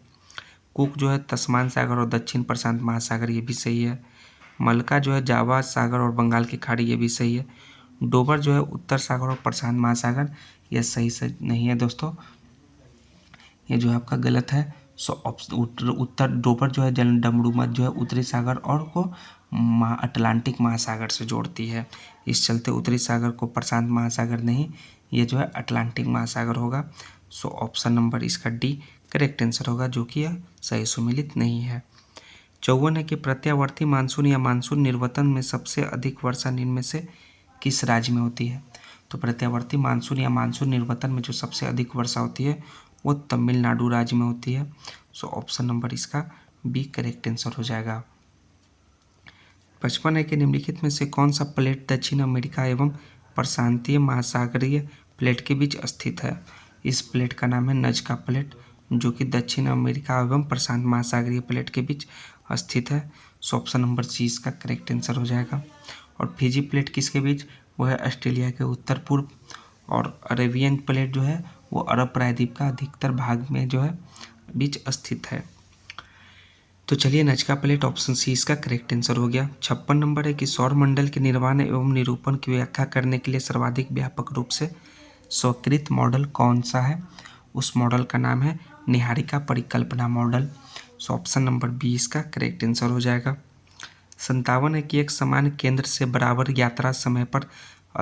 कुक जो है तस्मान सागर और दक्षिण प्रशांत महासागर, ये भी सही है। मलका जो है जावा सागर और बंगाल की खाड़ी, ये भी सही है। डोबर जो है उत्तर सागर और प्रशांत महासागर, यह सही से नहीं है दोस्तों, ये जो है आपका गलत है। सो उत्तर डोबर जो है जल डमरूमत जो है उत्तरी सागर और को अटलांटिक महासागर से जोड़ती है, इस चलते उत्तरी सागर को प्रशांत महासागर नहीं, ये जो है अटलांटिक महासागर होगा। सो ऑप्शन नंबर इसका डी करेक्ट आंसर होगा, जो कि यह सही सुमेलित नहीं है। 54 है कि प्रत्यावर्ती मानसून या मानसून निर्वतन में सबसे अधिक वर्षा निम्न में से किस राज्य में होती है? तो प्रत्यावर्ती मानसून या मानसून निर्वतन में जो सबसे अधिक वर्षा होती है वो तमिलनाडु राज्य में होती है। सो ऑप्शन नंबर इसका बी करेक्ट आंसर हो जाएगा। 55 है कि निम्नलिखित में से कौन सा प्लेट दक्षिण अमेरिका एवं प्रशांतीय महासागरीय प्लेट के बीच स्थित है? इस प्लेट का नाम है नजका प्लेट, जो कि दक्षिण अमेरिका एवं प्रशांत महासागरीय प्लेट के बीच स्थित है। सो ऑप्शन नंबर सी इसका करेक्ट आंसर हो जाएगा। और फिजी प्लेट किसके बीच? वो है ऑस्ट्रेलिया के उत्तर पूर्व। और अरेबियन प्लेट जो है वो अरब प्रायद्वीप का अधिकतर भाग में जो है बीच स्थित है। तो चलिए नजका प्लेट ऑप्शन सी इसका करेक्ट आंसर हो गया। 56 नंबर है कि सौर मंडल के निर्माण एवं निरूपण की व्याख्या करने के लिए सर्वाधिक व्यापक रूप से स्वीकृत मॉडल कौन सा है? उस मॉडल का नाम है निहारिका परिकल्पना model. So option number B इसका करेक्ट आंसर हो जाएगा। 57 है कि एक समान केंद्र से बराबर यात्रा समय पर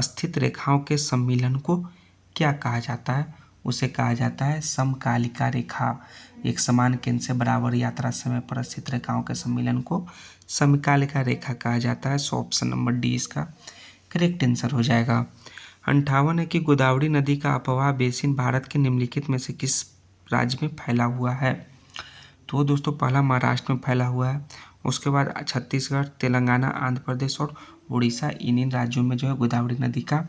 स्थित रेखाओं के सम्मिलन को क्या कहा जाता है? उसे कहा जाता है समकालिका रेखा। एक समान केंद्र से बराबर यात्रा समय पर स्थित रेखाओं के सम्मिलन को समकालिका रेखा कहा जाता है। सो ऑप्शन नंबर डी इसका करेक्ट आंसर हो जाएगा। 58 है कि गोदावरी नदी का अपवाह बेसिन भारत के निम्नलिखित में से किस राज्य में फैला हुआ है? तो दोस्तों पहला महाराष्ट्र में फैला हुआ है, उसके बाद छत्तीसगढ़, तेलंगाना, आंध्र प्रदेश और उड़ीसा, इन राज्यों में जो है गोदावरी नदी का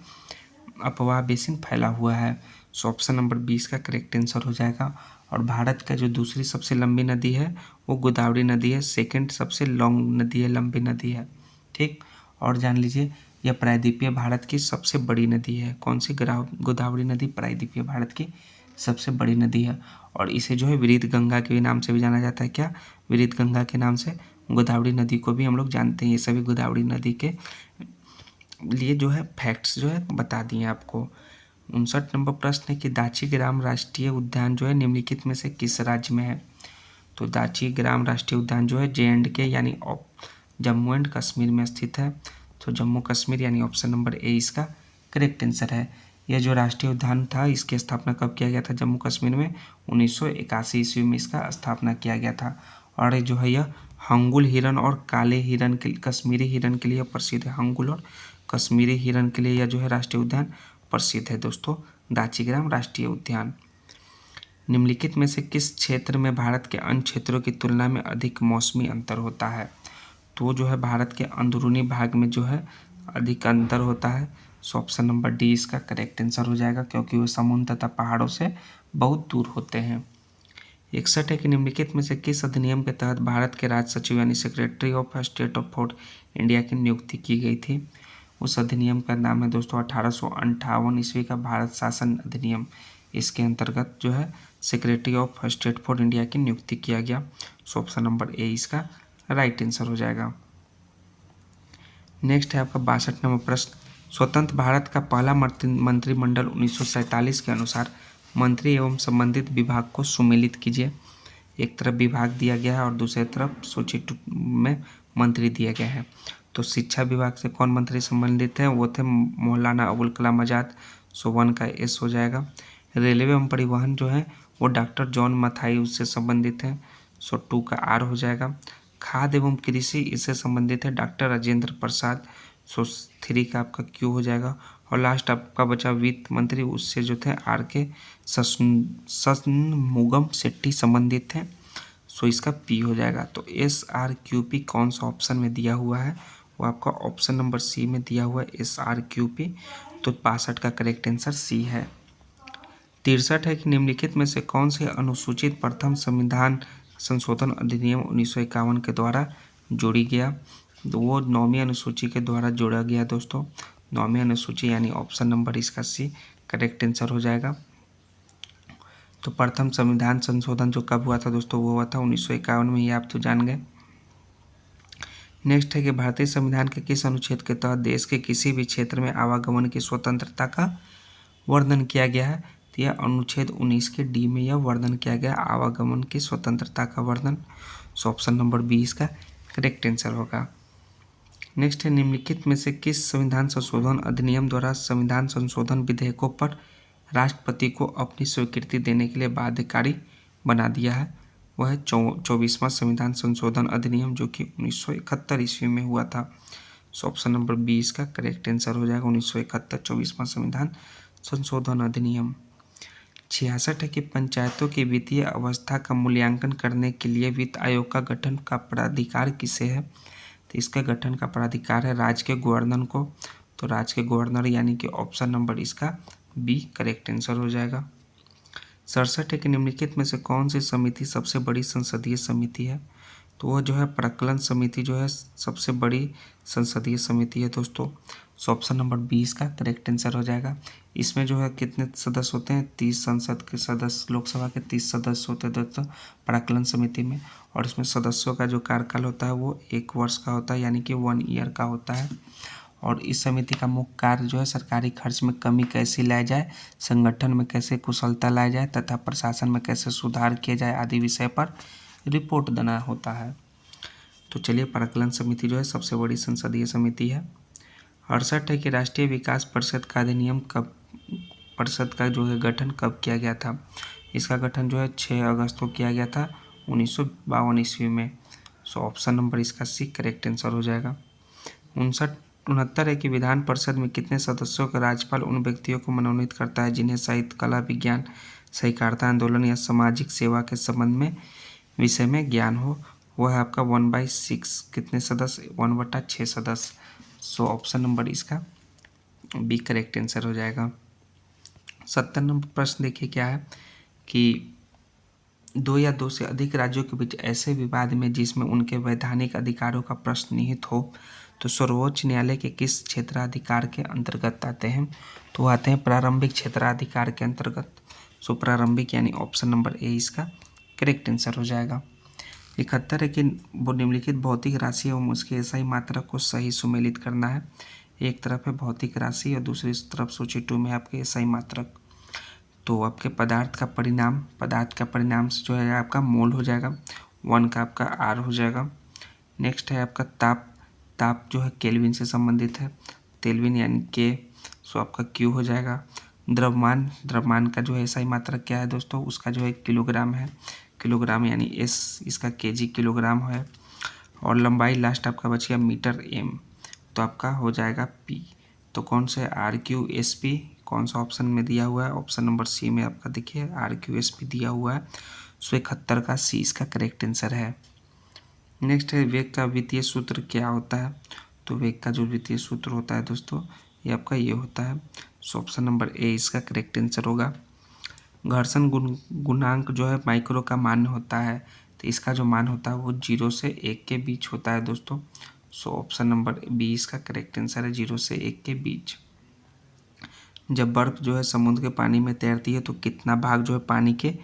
अपवाह बेसिन फैला हुआ है। सो ऑप्शन नंबर 20 का करेक्ट आंसर हो जाएगा। और भारत का जो दूसरी सबसे लंबी नदी है वो गोदावरी नदी है, सेकंड सबसे लॉन्ग नदी है, लंबी नदी है। ठीक, और जान लीजिए यह प्रायद्वीपीय भारत की सबसे बड़ी नदी है। कौन सी? गोदावरी नदी प्रायद्वीपीय भारत की सबसे बड़ी नदी है। और इसे जो है विरिध गंगा के नाम से भी जाना जाता है। क्या? विरिध गंगा के नाम से गोदावरी नदी को भी हम लोग जानते हैं। ये सभी गोदावरी नदी के लिए जो है फैक्ट्स जो है बता दिए आपको। 59 नंबर प्रश्न है कि दाची ग्राम राष्ट्रीय उद्यान जो है निम्नलिखित में से किस राज्य में है? तो दाची ग्राम राष्ट्रीय उद्यान जो है J&K यानी जम्मू एंड कश्मीर में स्थित है। तो जम्मू कश्मीर यानी ऑप्शन नंबर ए इसका करेक्ट आंसर है। यह जो राष्ट्रीय उद्यान था इसकी स्थापना कब किया गया था? जम्मू कश्मीर में 1981 ईस्वी में इसका स्थापना किया गया था। और जो है यह हंगुल हिरन और काले हिरन के कश्मीरी हिरन के लिए प्रसिद्ध है। हंगुल और कश्मीरी हिरन के लिए यह जो है राष्ट्रीय उद्यान प्रसिद्ध है दोस्तों, दाचीग्राम राष्ट्रीय उद्यान। निम्नलिखित में से किस क्षेत्र में भारत के अन्य क्षेत्रों की तुलना में अधिक मौसमी अंतर होता है? तो जो है भारत के अंदरूनी भाग में जो है अधिक अंतर होता है। सो ऑप्शन नंबर डी इसका करेक्ट आंसर हो जाएगा, क्योंकि वो समुद्र तथा पहाड़ों से बहुत दूर होते हैं। 61 है कि निम्नलिखित में से किस अधिनियम के तहत भारत के राज सचिव यानी secretary of state of India की नियुक्ति की गई थी? उस अधिनियम का नाम है दोस्तों 1858 ईस्वी का भारत शासन अधिनियम। इसके अंतर्गत जो है secretary of state for India की नियुक्ति किया गया। सो ऑप्शन नंबर ए इसका राइट आंसर हो जाएगा। नेक्स्ट है आपका 62 नंबर प्रश्न, स्वतंत्र भारत का पहला मंत्रिमंडल 1947 के अनुसार मंत्री एवं संबंधित विभाग को सुमेलित कीजिए। एक तरफ विभाग दिया गया है और दूसरी तरफ सूची में मंत्री दिया गया है। तो शिक्षा विभाग से कौन मंत्री संबंधित है? वो थे मौलाना अबुल कलाम आज़ाद। सो 1 का एस हो जाएगा। रेलवे एवं परिवहन जो है वो डॉक्टर जॉन मथाई उससे संबंधित है। सो 2 का आर हो जाएगा। खाद्य एवं कृषि इससे संबंधित है डॉक्टर राजेंद्र प्रसाद। सो 3 का आपका क्यू हो जाएगा। और लास्ट आपका बचा वित्त मंत्री, उससे जो थे RK शनमुगम शेट्टी संबंधित हैं। सो इसका पी हो जाएगा। तो SRQP कौन सा ऑप्शन में दिया हुआ है? वो आपका ऑप्शन नंबर सी में दिया हुआ है SRQP। तो 62 का करेक्ट आंसर सी है। 63 है कि निम्नलिखित में से कौन से अनुसूचित प्रथम संविधान संशोधन अधिनियम 1951 के द्वारा जोड़ी गया? तो वो 9वीं अनुसूची के द्वारा जोड़ा गया दोस्तों। 9वीं अनुसूची यानी ऑप्शन नंबर इसका सी करेक्ट आंसर हो जाएगा। तो प्रथम संविधान संशोधन जो कब हुआ था दोस्तों? वो हुआ था 1951 में, ये आप तो जान गए। नेक्स्ट है कि भारतीय संविधान के किस अनुच्छेद के तहत देश के किसी भी क्षेत्र में आवागमन की स्वतंत्रता का वर्णन किया गया है? तो यह अनुच्छेद 19 के डी में यह वर्णन किया गया आवागमन की स्वतंत्रता का वर्णन। सो ऑप्शन नंबर 20 का करेक्ट आंसर होगा। नेक्स्ट है निम्नलिखित में से किस संविधान संशोधन अधिनियम द्वारा संविधान संशोधन विधेयकों पर राष्ट्रपति को अपनी स्वीकृति देने के लिए बाध्यकारी बना दिया है? वह है 24वां संविधान संशोधन अधिनियम, जो कि 1971 ईस्वी में हुआ था। सो ऑप्शन नंबर 20 का करेक्ट आंसर हो जाएगा 1971 24वां संविधान संशोधन अधिनियम। 66 है कि पंचायतों की वित्तीय अवस्था का मूल्यांकन करने के लिए वित्त आयोग का गठन का प्राधिकार किसे है? तो इसका गठन का प्राधिकार है राज्य के गवर्नर को। तो राज्य के गवर्नर यानी कि ऑप्शन नंबर इसका बी करेक्ट आंसर हो जाएगा। 67 है कि निम्नलिखित में से कौन सी समिति सबसे बड़ी संसदीय समिति है? तो वह जो है प्राक्कलन समिति जो है सबसे बड़ी संसदीय समिति है दोस्तों। सो ऑप्शन नंबर 20 का करेक्ट आंसर हो जाएगा। इसमें जो है कितने सदस्य होते हैं? 30 संसद के सदस्य, लोकसभा के 30 सदस्य होते हैं दोस्तों प्राक्कलन समिति में। और इसमें सदस्यों का जो कार्यकाल होता है वो 1 वर्ष का होता है, यानी कि 1 ईयर का होता है। और इस समिति का मुख्य कार्य जो है सरकारी खर्च में कमी कैसे लाया जाए, संगठन में कैसे कुशलता लाया जाए तथा प्रशासन में कैसे सुधार किया जाए आदि विषय पर रिपोर्ट देना होता है। तो चलिए, प्राक्कलन समिति जो है सबसे बड़ी संसदीय समिति है। 68 है कि राष्ट्रीय विकास परिषद का अधिनियम कब, परिषद का जो है गठन कब किया गया था। इसका गठन जो है 6 अगस्त को किया गया था 1952 ईस्वी में। सो ऑप्शन नंबर इसका सी करेक्ट आंसर हो जाएगा। 69 है कि विधान परिषद में कितने सदस्यों का राज्यपाल उन व्यक्तियों को मनोनीत करता है जिन्हें साहित्य, कला, विज्ञान, सहकारिता आंदोलन या सामाजिक सेवा के संबंध में विषय में ज्ञान हो। वह है आपका 1/6। कितने सदस्य? 1/6 सदस्य। सो ऑप्शन नंबर इसका बी करेक्ट आंसर हो जाएगा। 70 नंबर प्रश्न देखिए क्या है कि 2 या 2 से अधिक राज्यों के बीच ऐसे विवाद में जिसमें उनके वैधानिक अधिकारों का प्रश्न निहित हो तो सर्वोच्च न्यायालय के किस क्षेत्राधिकार के अंतर्गत आते हैं। तो आते हैं प्रारंभिक क्षेत्राधिकार के अंतर्गत। सो प्रारंभिक यानी ऑप्शन नंबर ए इसका करेक्ट आंसर हो जाएगा। 71 है कि वो निम्नलिखित भौतिक राशि एवं उसके एसआई मात्रक को सही सुमेलित करना है। एक तरफ है भौतिक राशि और दूसरी तरफ सूची 2 में आपके एसआई मात्रक। तो आपके पदार्थ का परिणाम से जो है आपका मोल हो जाएगा, 1 का आपका आर हो जाएगा। नेक्स्ट है आपका ताप जो है केल्विन से संबंधित है, केल्विन यानी के, सो आपका क्यू हो जाएगा। द्रव्यमान का जो है एसआई मात्रक क्या है दोस्तों, उसका जो है किलोग्राम है, किलोग्राम यानी एस इसका केजी किलोग्राम है। और लंबाई लास्ट आपका बच गया मीटर एम, तो आपका हो जाएगा पी। तो कौन से RQSP कौन सा ऑप्शन में दिया हुआ है? ऑप्शन नंबर सी में आपका देखिए RQSP दिया हुआ है। सो 71 का सी इसका करेक्ट आंसर है। नेक्स्ट है वेग का वित्तीय सूत्र क्या होता है। तो वेग का जो वित्तीय सूत्र होता है दोस्तों ये आपका ये होता है। सो ऑप्शन नंबर ए इसका करेक्ट आंसर होगा। घर्षण गुणांक जो है माइक्रो का मान होता है, तो इसका जो मान होता है वो 0 से 1 के बीच होता है दोस्तों। सो ऑप्शन नंबर बी इसका करेक्ट आंसर है, 0 से 1 के बीच। जब बर्फ़ जो है समुद्र के पानी में तैरती है तो कितना भाग जो है पानी के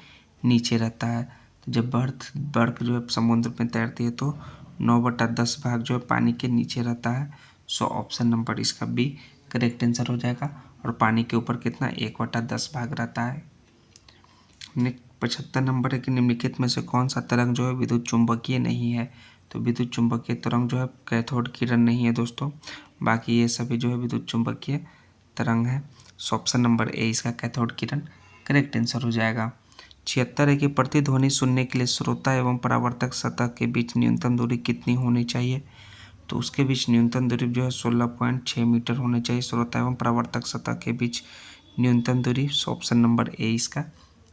नीचे रहता है। तो जब बर्फ़ जो है समुद्र में तैरती है तो 9/10 भाग जो है पानी के नीचे रहता है। सो ऑप्शन नंबर इसका बी करेक्ट आंसर हो जाएगा। और पानी के ऊपर कितना 1/10 भाग रहता है। 75 नंबर है कि निम्नलिखित में से कौन सा तरंग जो है विद्युत चुंबकीय नहीं है। तो विद्युत चुंबकीय तरंग जो है कैथोड किरण नहीं है दोस्तों, बाकी ये सभी जो है विद्युत चुंबकीय तरंग है। सो ऑप्शन नंबर ए इसका कैथोड किरण करेक्ट आंसर हो जाएगा। 76 है कि प्रतिध्वनि सुनने के लिए श्रोता एवं परावर्तक सतह के बीच न्यूनतम दूरी कितनी होनी चाहिए। तो उसके बीच न्यूनतम दूरी जो है 16.6 मीटर होनी चाहिए, श्रोता एवं परावर्तक सतह के बीच न्यूनतम दूरी। सो ऑप्शन नंबर ए इसका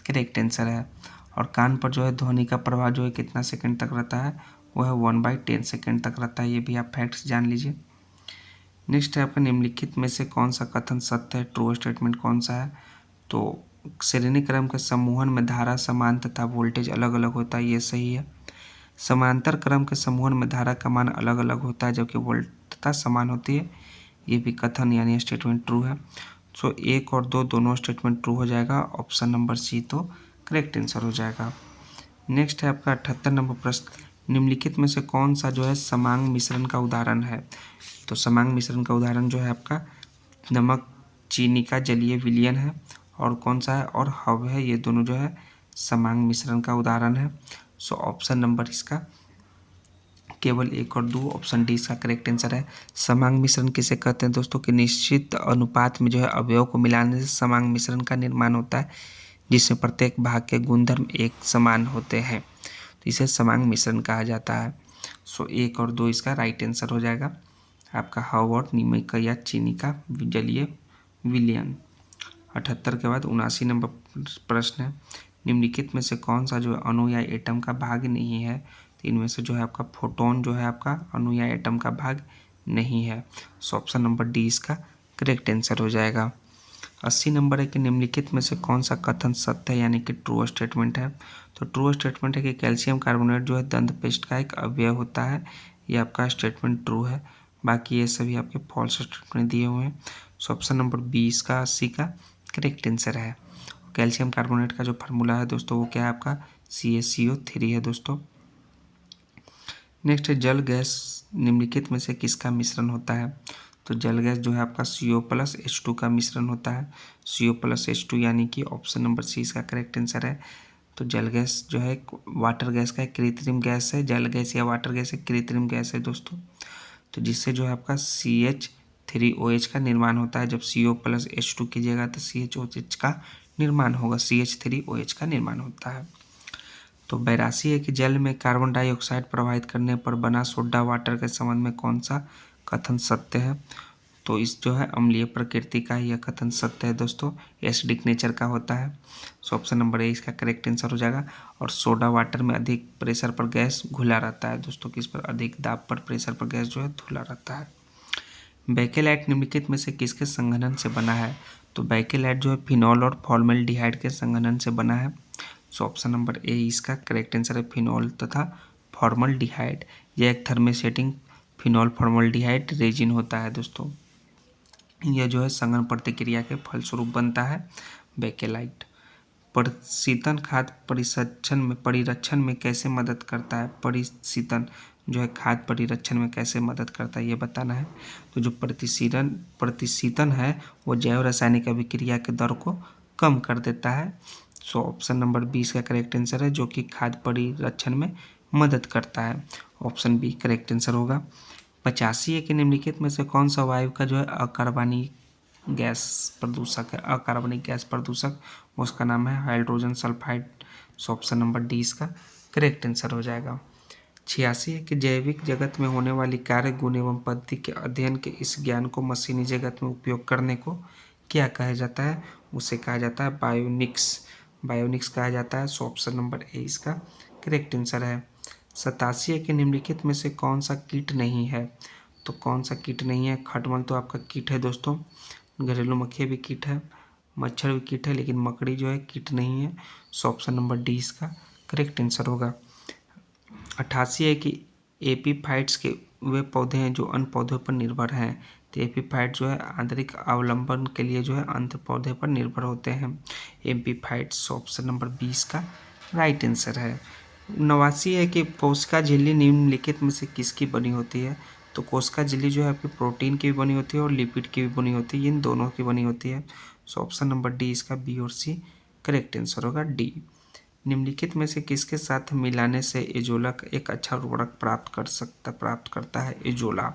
करेक्ट आंसर है। और कान पर जो है ध्वनि का प्रवाह जो है कितना सेकंड तक रहता है, वो है 1/10 सेकंड तक रहता है। ये भी आप फैक्ट्स जान लीजिए। नेक्स्ट है आपका निम्नलिखित में से कौन सा कथन सत्य है, ट्रू स्टेटमेंट कौन सा है। तो श्रेणी क्रम के समूहन में धारा समान तथा वोल्टेज अलग अलग होता है, ये सही है। समांतर क्रम के समूहन में धारा का मान अलग अलग होता है जबकि वोल्टता समान होती है, ये भी कथन यानी स्टेटमेंट ट्रू है। सो 1 और 2 दोनों स्टेटमेंट ट्रू हो जाएगा। ऑप्शन नंबर सी तो करेक्ट आंसर हो जाएगा। नेक्स्ट है आपका 78 नंबर प्रश्न, निम्नलिखित में से कौन सा जो है समांग मिश्रण का उदाहरण है। तो समांग मिश्रण का उदाहरण जो है आपका नमक चीनी का जलीय विलयन है। और कौन सा है, और हब है, ये दोनों जो है समांग मिश्रण का उदाहरण है। सो ऑप्शन नंबर इसका केवल 1 और 2, ऑप्शन डी इसका करेक्ट आंसर है। समांग मिश्रण किसे कहते हैं दोस्तों कि निश्चित अनुपात में जो है अवयव को मिलाने से समांग मिश्रण का निर्माण होता है जिसमें प्रत्येक भाग के गुणधर्म एक समान होते हैं, तो इसे समांग मिश्रण कहा जाता है। सो 1 और 2 इसका राइट आंसर हो जाएगा आपका हब और नमक या चीनी का जलीय विलयन। 78 के बाद 79 नंबर प्रश्न है, निम्नलिखित में से कौन सा जो है अणु या एटम का भाग नहीं है। तो इनमें से जो है आपका फोटोन जो है आपका अणु या एटम का भाग नहीं है। सो ऑप्शन नंबर डी इसका करेक्ट आंसर हो जाएगा। 80 नंबर है कि निम्नलिखित में से कौन सा कथन सत्य है यानी कि ट्रू स्टेटमेंट है। तो ट्रू स्टेटमेंट है कि कैल्शियम कार्बोनेट जो है दंत पेस्ट का एक अवयव होता है, ये आपका स्टेटमेंट ट्रू है। बाकी ये सभी आपके फॉल्स स्टेटमेंट दिए हुए हैं। सो ऑप्शन नंबर 20 का 80 का करेक्ट आंसर है। कैल्शियम कार्बोनेट का जो फार्मूला है दोस्तों वो क्या है आपका CaCO3 है दोस्तों। नेक्स्ट है जल गैस निम्नलिखित में से किसका मिश्रण होता है। तो जल गैस जो है आपका CO+H2 का मिश्रण होता है। CO+H2 यानी कि ऑप्शन नंबर सी इसका करेक्ट आंसर है। तो जल गैस जो है वाटर गैस का एक कृत्रिम गैस है, जल गैस या वाटर गैस एक कृत्रिम गैस है दोस्तों। तो जिससे जो है आपका CH3OH का निर्माण होता है। जब CO प्लस H2 कीजिएगा तो CHOH का निर्माण होगा, CH3OH का निर्माण होता है। तो 82 है कि जल में कार्बन डाइऑक्साइड प्रवाहित करने पर बना सोडा वाटर के संबंध में कौन सा कथन सत्य है। तो इस जो है अम्लीय प्रकृति का यह कथन सत्य है दोस्तों, एसिडिक नेचर का होता है। सो ऑप्शन नंबर ए इसका करेक्ट आंसर हो जाएगा। और सोडा वाटर में अधिक प्रेशर पर गैस घुला रहता है दोस्तों, किस पर, अधिक दाब पर प्रेशर पर गैस जो है घुला रहता है। बेकेलाइट निम्नलिखित में से किसके संघनन से बना है। तो बेकेलाइट जो है फिनॉल और फॉर्मेल्डिहाइड के संघनन से बना है। सो ऑप्शन नंबर ए इसका करेक्ट आंसर है, फिनॉल तथा फॉर्मल्डिहाइड। यह एक थर्मेसेटिंग फिनॉल फॉर्मल्डिहाइड रेजिन होता है दोस्तों। यह जो है संघनन प्रतिक्रिया के फलस्वरूप बनता है बेकेलाइट। परिशीतन खाद्य परिरक्षण में कैसे मदद करता है। परिशीतन जो है खाद्य परिरक्षण में कैसे मदद करता है ये बताना है। तो जो प्रतिशीतन है वो जैव रासायनिक अभिक्रिया के दर को कम कर देता है। सो ऑप्शन नंबर 20 का करेक्ट आंसर है, जो कि खाद्य परिरक्षण में मदद करता है। ऑप्शन बी करेक्ट आंसर होगा। 85 है कि निम्नलिखित में से कौन सा वायु का जो है अकार्बनिक गैस प्रदूषक है। अकार्बनिक गैस प्रदूषक उसका नाम है हाइड्रोजन सल्फाइड। सो ऑप्शन नंबर डी इसका करेक्ट आंसर हो जाएगा। 86 है कि जैविक जगत में होने वाली कार्य गुण एवं पद्धति के अध्ययन के इस ज्ञान को मशीनी जगत में उपयोग करने को क्या कहा जाता है। उसे कहा जाता है बायोनिक्स कहा जाता है। सो ऑप्शन नंबर ए इसका करेक्ट आंसर है। 87 है कि निम्नलिखित में से कौन सा कीट नहीं है। तो कौन सा कीट नहीं है। खटमल तो आपका कीट है दोस्तों, घरेलू मक्खियाँ भी कीट है, मच्छर भी कीट है, लेकिन मकड़ी जो है कीट नहीं है। सो ऑप्शन नंबर डी इसका करेक्ट आंसर होगा। 88 है कि एपीफाइट्स के वे पौधे हैं जो अन्य पौधों पर निर्भर हैं। तो एपीफाइट जो है आंतरिक अवलंबन के लिए जो है अंत पौधे पर निर्भर होते हैं एपीफाइट्स। ऑप्शन नंबर 20 का राइट आंसर है। 89 है कि कोशिका झिल्ली निम्नलिखित में से किसकी बनी होती है। तो कोशिका झिल्ली जो है आपकी प्रोटीन की भी बनी होती है और लिपिड की भी बनी होती है, इन दोनों की बनी होती है। सो ऑप्शन नंबर डी इसका बी और सी करेक्ट आंसर होगा डी। निम्नलिखित में से किसके साथ मिलाने से एजोला एक अच्छा उर्वरक प्राप्त करता है एजोला।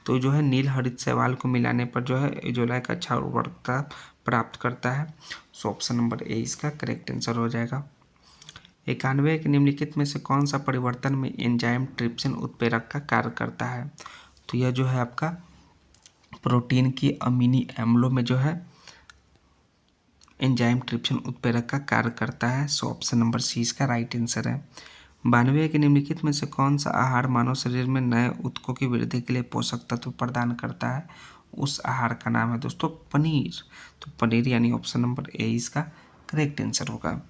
तो जो है नील हरित शैवाल को मिलाने पर जो है एजोला एक अच्छा उर्वरकता प्राप्त करता है। सो ऑप्शन नंबर ए इसका करेक्ट आंसर हो जाएगा। 91 के निम्नलिखित में से कौन सा परिवर्तन में एंजाइम ट्रिप्सिन उत्प्रेरक का कार्य करता है। तो यह जो है आपका प्रोटीन की अमीनी अम्लों में जो है एंजाइम ट्रिप्सिन उत्प्रेरक का कार्य करता है। सो ऑप्शन नंबर सी इसका राइट आंसर है। 92 के निम्नलिखित में से कौन सा आहार मानव शरीर में नए ऊतकों की वृद्धि के लिए पोषक तत्व प्रदान करता है। उस आहार का नाम है दोस्तों पनीर। तो पनीर यानी ऑप्शन नंबर ए इसका करेक्ट आंसर होगा।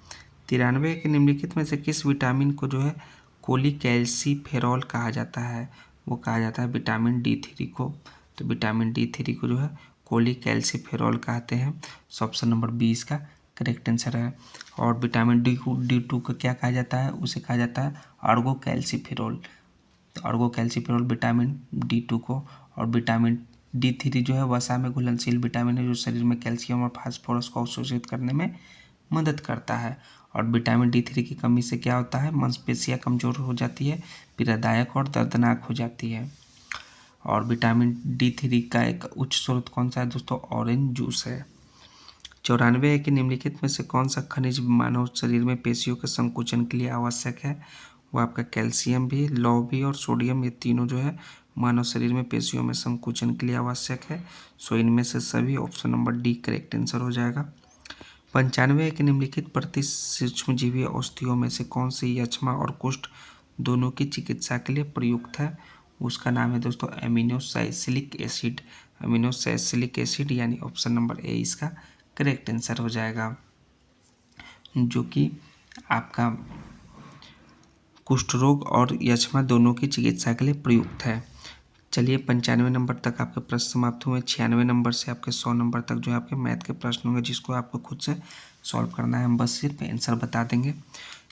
93 के निम्नलिखित में से किस विटामिन को जो है कोलिकैल्सिफेरॉल कहा जाता है। वो कहा जाता है विटामिन D3 को। तो विटामिन D3 को जो है कोलिकैल्सिफेरॉल कहते हैं। सो ऑप्शन नंबर 20 का करेक्ट आंसर है। और विटामिन D2 को क्या कहा जाता है, उसे कहा जाता है अर्गोकैल्सिफेरॉल। तो अर्गोकैल्सिफेरॉल विटामिन D2 को। और विटामिन D3 जो है वसा में घुलनशील विटामिन है जो शरीर में कैल्शियम और फास्फोरस को अवशोषित करने में मदद करता है। और विटामिन D3 की कमी से क्या होता है, मांसपेशियाँ कमज़ोर हो जाती है, पीड़ादायक और दर्दनाक हो जाती है। और विटामिन D3 का एक उच्च स्रोत कौन सा है दोस्तों, ऑरेंज जूस है। 94 है कि निम्नलिखित में से कौन सा खनिज मानव शरीर में पेशियों के संकुचन के लिए आवश्यक है। वो आपका कैल्शियम भी, लौह भी और सोडियम, ये तीनों जो है मानव शरीर में पेशियों में संकुचन के लिए आवश्यक है। सो इनमें से सभी option number D correct answer हो जाएगा। 95 के निम्नलिखित प्रति सूक्ष्मजीवी औषधियों में से कौन सी यक्ष्मा और कुष्ठ दोनों की चिकित्सा के लिए प्रयुक्त है। उसका नाम है दोस्तों एमिनोसैलिसिलिक एसिड। एमिनोसैलिसिलिक एसिड यानी ऑप्शन नंबर ए इसका करेक्ट आंसर हो जाएगा, जो कि आपका कुष्ठ रोग और यक्ष्मा दोनों की चिकित्सा के लिए प्रयुक्त है। चलिए 95 नंबर तक आपके प्रश्न समाप्त हुए। 96 नंबर से आपके 100 नंबर तक जो है आपके मैथ के प्रश्न होंगे, जिसको आपको खुद से सॉल्व करना है। हम बस सिर्फ आंसर बता देंगे।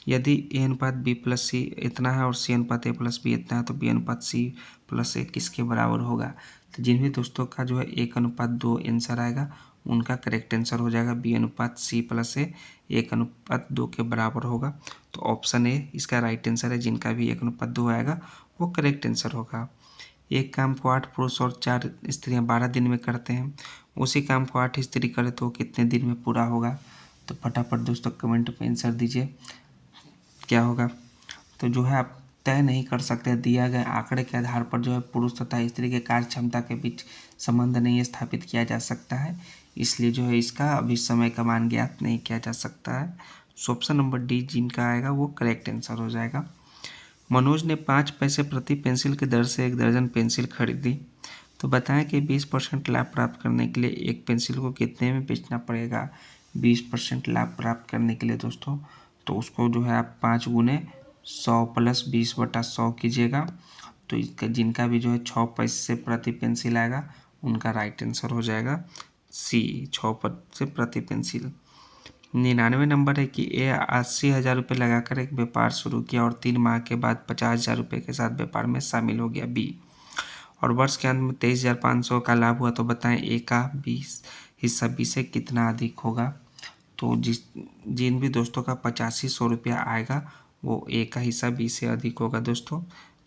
यदि A अनुपात B प्लस C इतना है और C अनुपात A प्लस B इतना है तो B अनुपात C प्लस A किसके बराबर होगा। तो जिन भी दोस्तों का जो है 1:2 आंसर आएगा उनका करेक्ट आंसर हो जाएगा B/C+A 1/2 के बराबर होगा। तो ऑप्शन ए इसका राइट आंसर है। जिनका भी 1/2 आएगा वो करेक्ट आंसर होगा। एक काम को 8 पुरुष और 4 स्त्रियां 12 दिन में करते हैं, उसी काम को 8 स्त्री करे तो कितने दिन में पूरा होगा? तो फटाफट दोस्तों कमेंट में आंसर दीजिए क्या होगा। तो जो है आप तय नहीं कर सकते, दिया गए आंकड़े के आधार पर जो है पुरुष तथा स्त्री के कार्य क्षमता के बीच संबंध नहीं स्थापित किया जा सकता है, इसलिए जो है इसका अभी समय का मान ज्ञात नहीं किया जा सकता है। सो ऑप्शन नंबर डी जिनका आएगा वो करेक्ट आंसर हो जाएगा। मनोज ने 5 पैसे प्रति पेंसिल की दर से 1 दर्जन पेंसिल खरीदी, तो बताएं कि 20% लाभ प्राप्त करने के लिए एक पेंसिल को कितने में बेचना पड़ेगा। 20% लाभ प्राप्त करने के लिए दोस्तों तो उसको जो है आप 5 गुने 100 प्लस 20/100 कीजिएगा। तो इसका जिनका भी जो है 6 पैसे प्रति पेंसिल आएगा उनका राइट आंसर हो जाएगा सी, 6 पैसे प्रति पेंसिल। 99 नंबर है कि ए 80,000 रुपये लगाकर एक व्यापार शुरू किया और 3 माह के बाद 50,000 रुपये के साथ व्यापार में शामिल हो गया बी, और वर्ष के अंत में 23,500 का लाभ हुआ, तो बताएं ए का 20 हिस्सा बी से कितना अधिक होगा। तो जिन भी दोस्तों का 8500 रुपया आएगा वो ए का हिस्सा बी से अधिक होगा दोस्तों।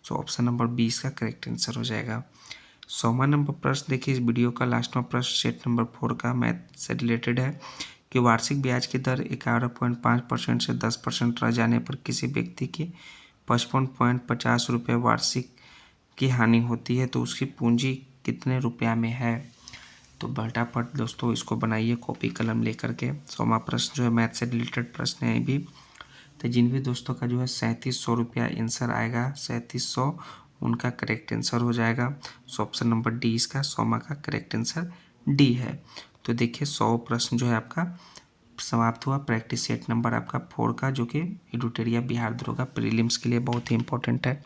तो ऑप्शन नंबर 20 का करेक्ट आंसर हो जाएगा। 100वां नंबर प्रश्न देखिए इस वीडियो का लास्ट में प्रश्न सेट नंबर 4 का मैथ से रिलेटेड है कि वार्षिक ब्याज की दर 11.5% से 10% रह जाने पर किसी व्यक्ति की 55.50 रुपये वार्षिक की हानि होती है, तो उसकी पूंजी कितने रुपया में है। तो फटाफट दोस्तों इसको बनाइए कॉपी कलम लेकर के। 100वां प्रश्न जो है मैथ से रिलेटेड प्रश्न है भी। तो जिन भी दोस्तों का जो है 3700 रुपया आंसर आएगा, 3700 उनका करेक्ट आंसर हो जाएगा। सो ऑप्शन नंबर डी इसका 100वां का करेक्ट आंसर डी है। तो देखिए 100 प्रश्न जो है आपका समाप्त हुआ। प्रैक्टिस सेट नंबर आपका 4 का जो कि एडुटेरिया बिहार दरोगा प्रीलिम्स के लिए बहुत ही इंपॉर्टेंट है।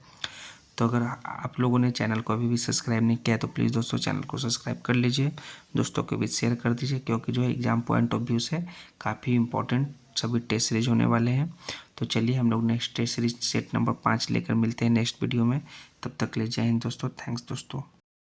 तो अगर आप लोगों ने चैनल को अभी भी सब्सक्राइब नहीं किया तो प्लीज़ दोस्तों चैनल को सब्सक्राइब कर लीजिए, दोस्तों के बीच शेयर कर दीजिए, क्योंकि जो है एग्जाम पॉइंट ऑफ व्यू से काफ़ी इंपॉर्टेंट सभी टेस्ट सीरीज होने वाले हैं। तो चलिए हम लोग next test series set number 5 लेकर मिलते हैं नेक्स्ट वीडियो में। तब तक ले जय हिंद दोस्तों, थैंक्स दोस्तों।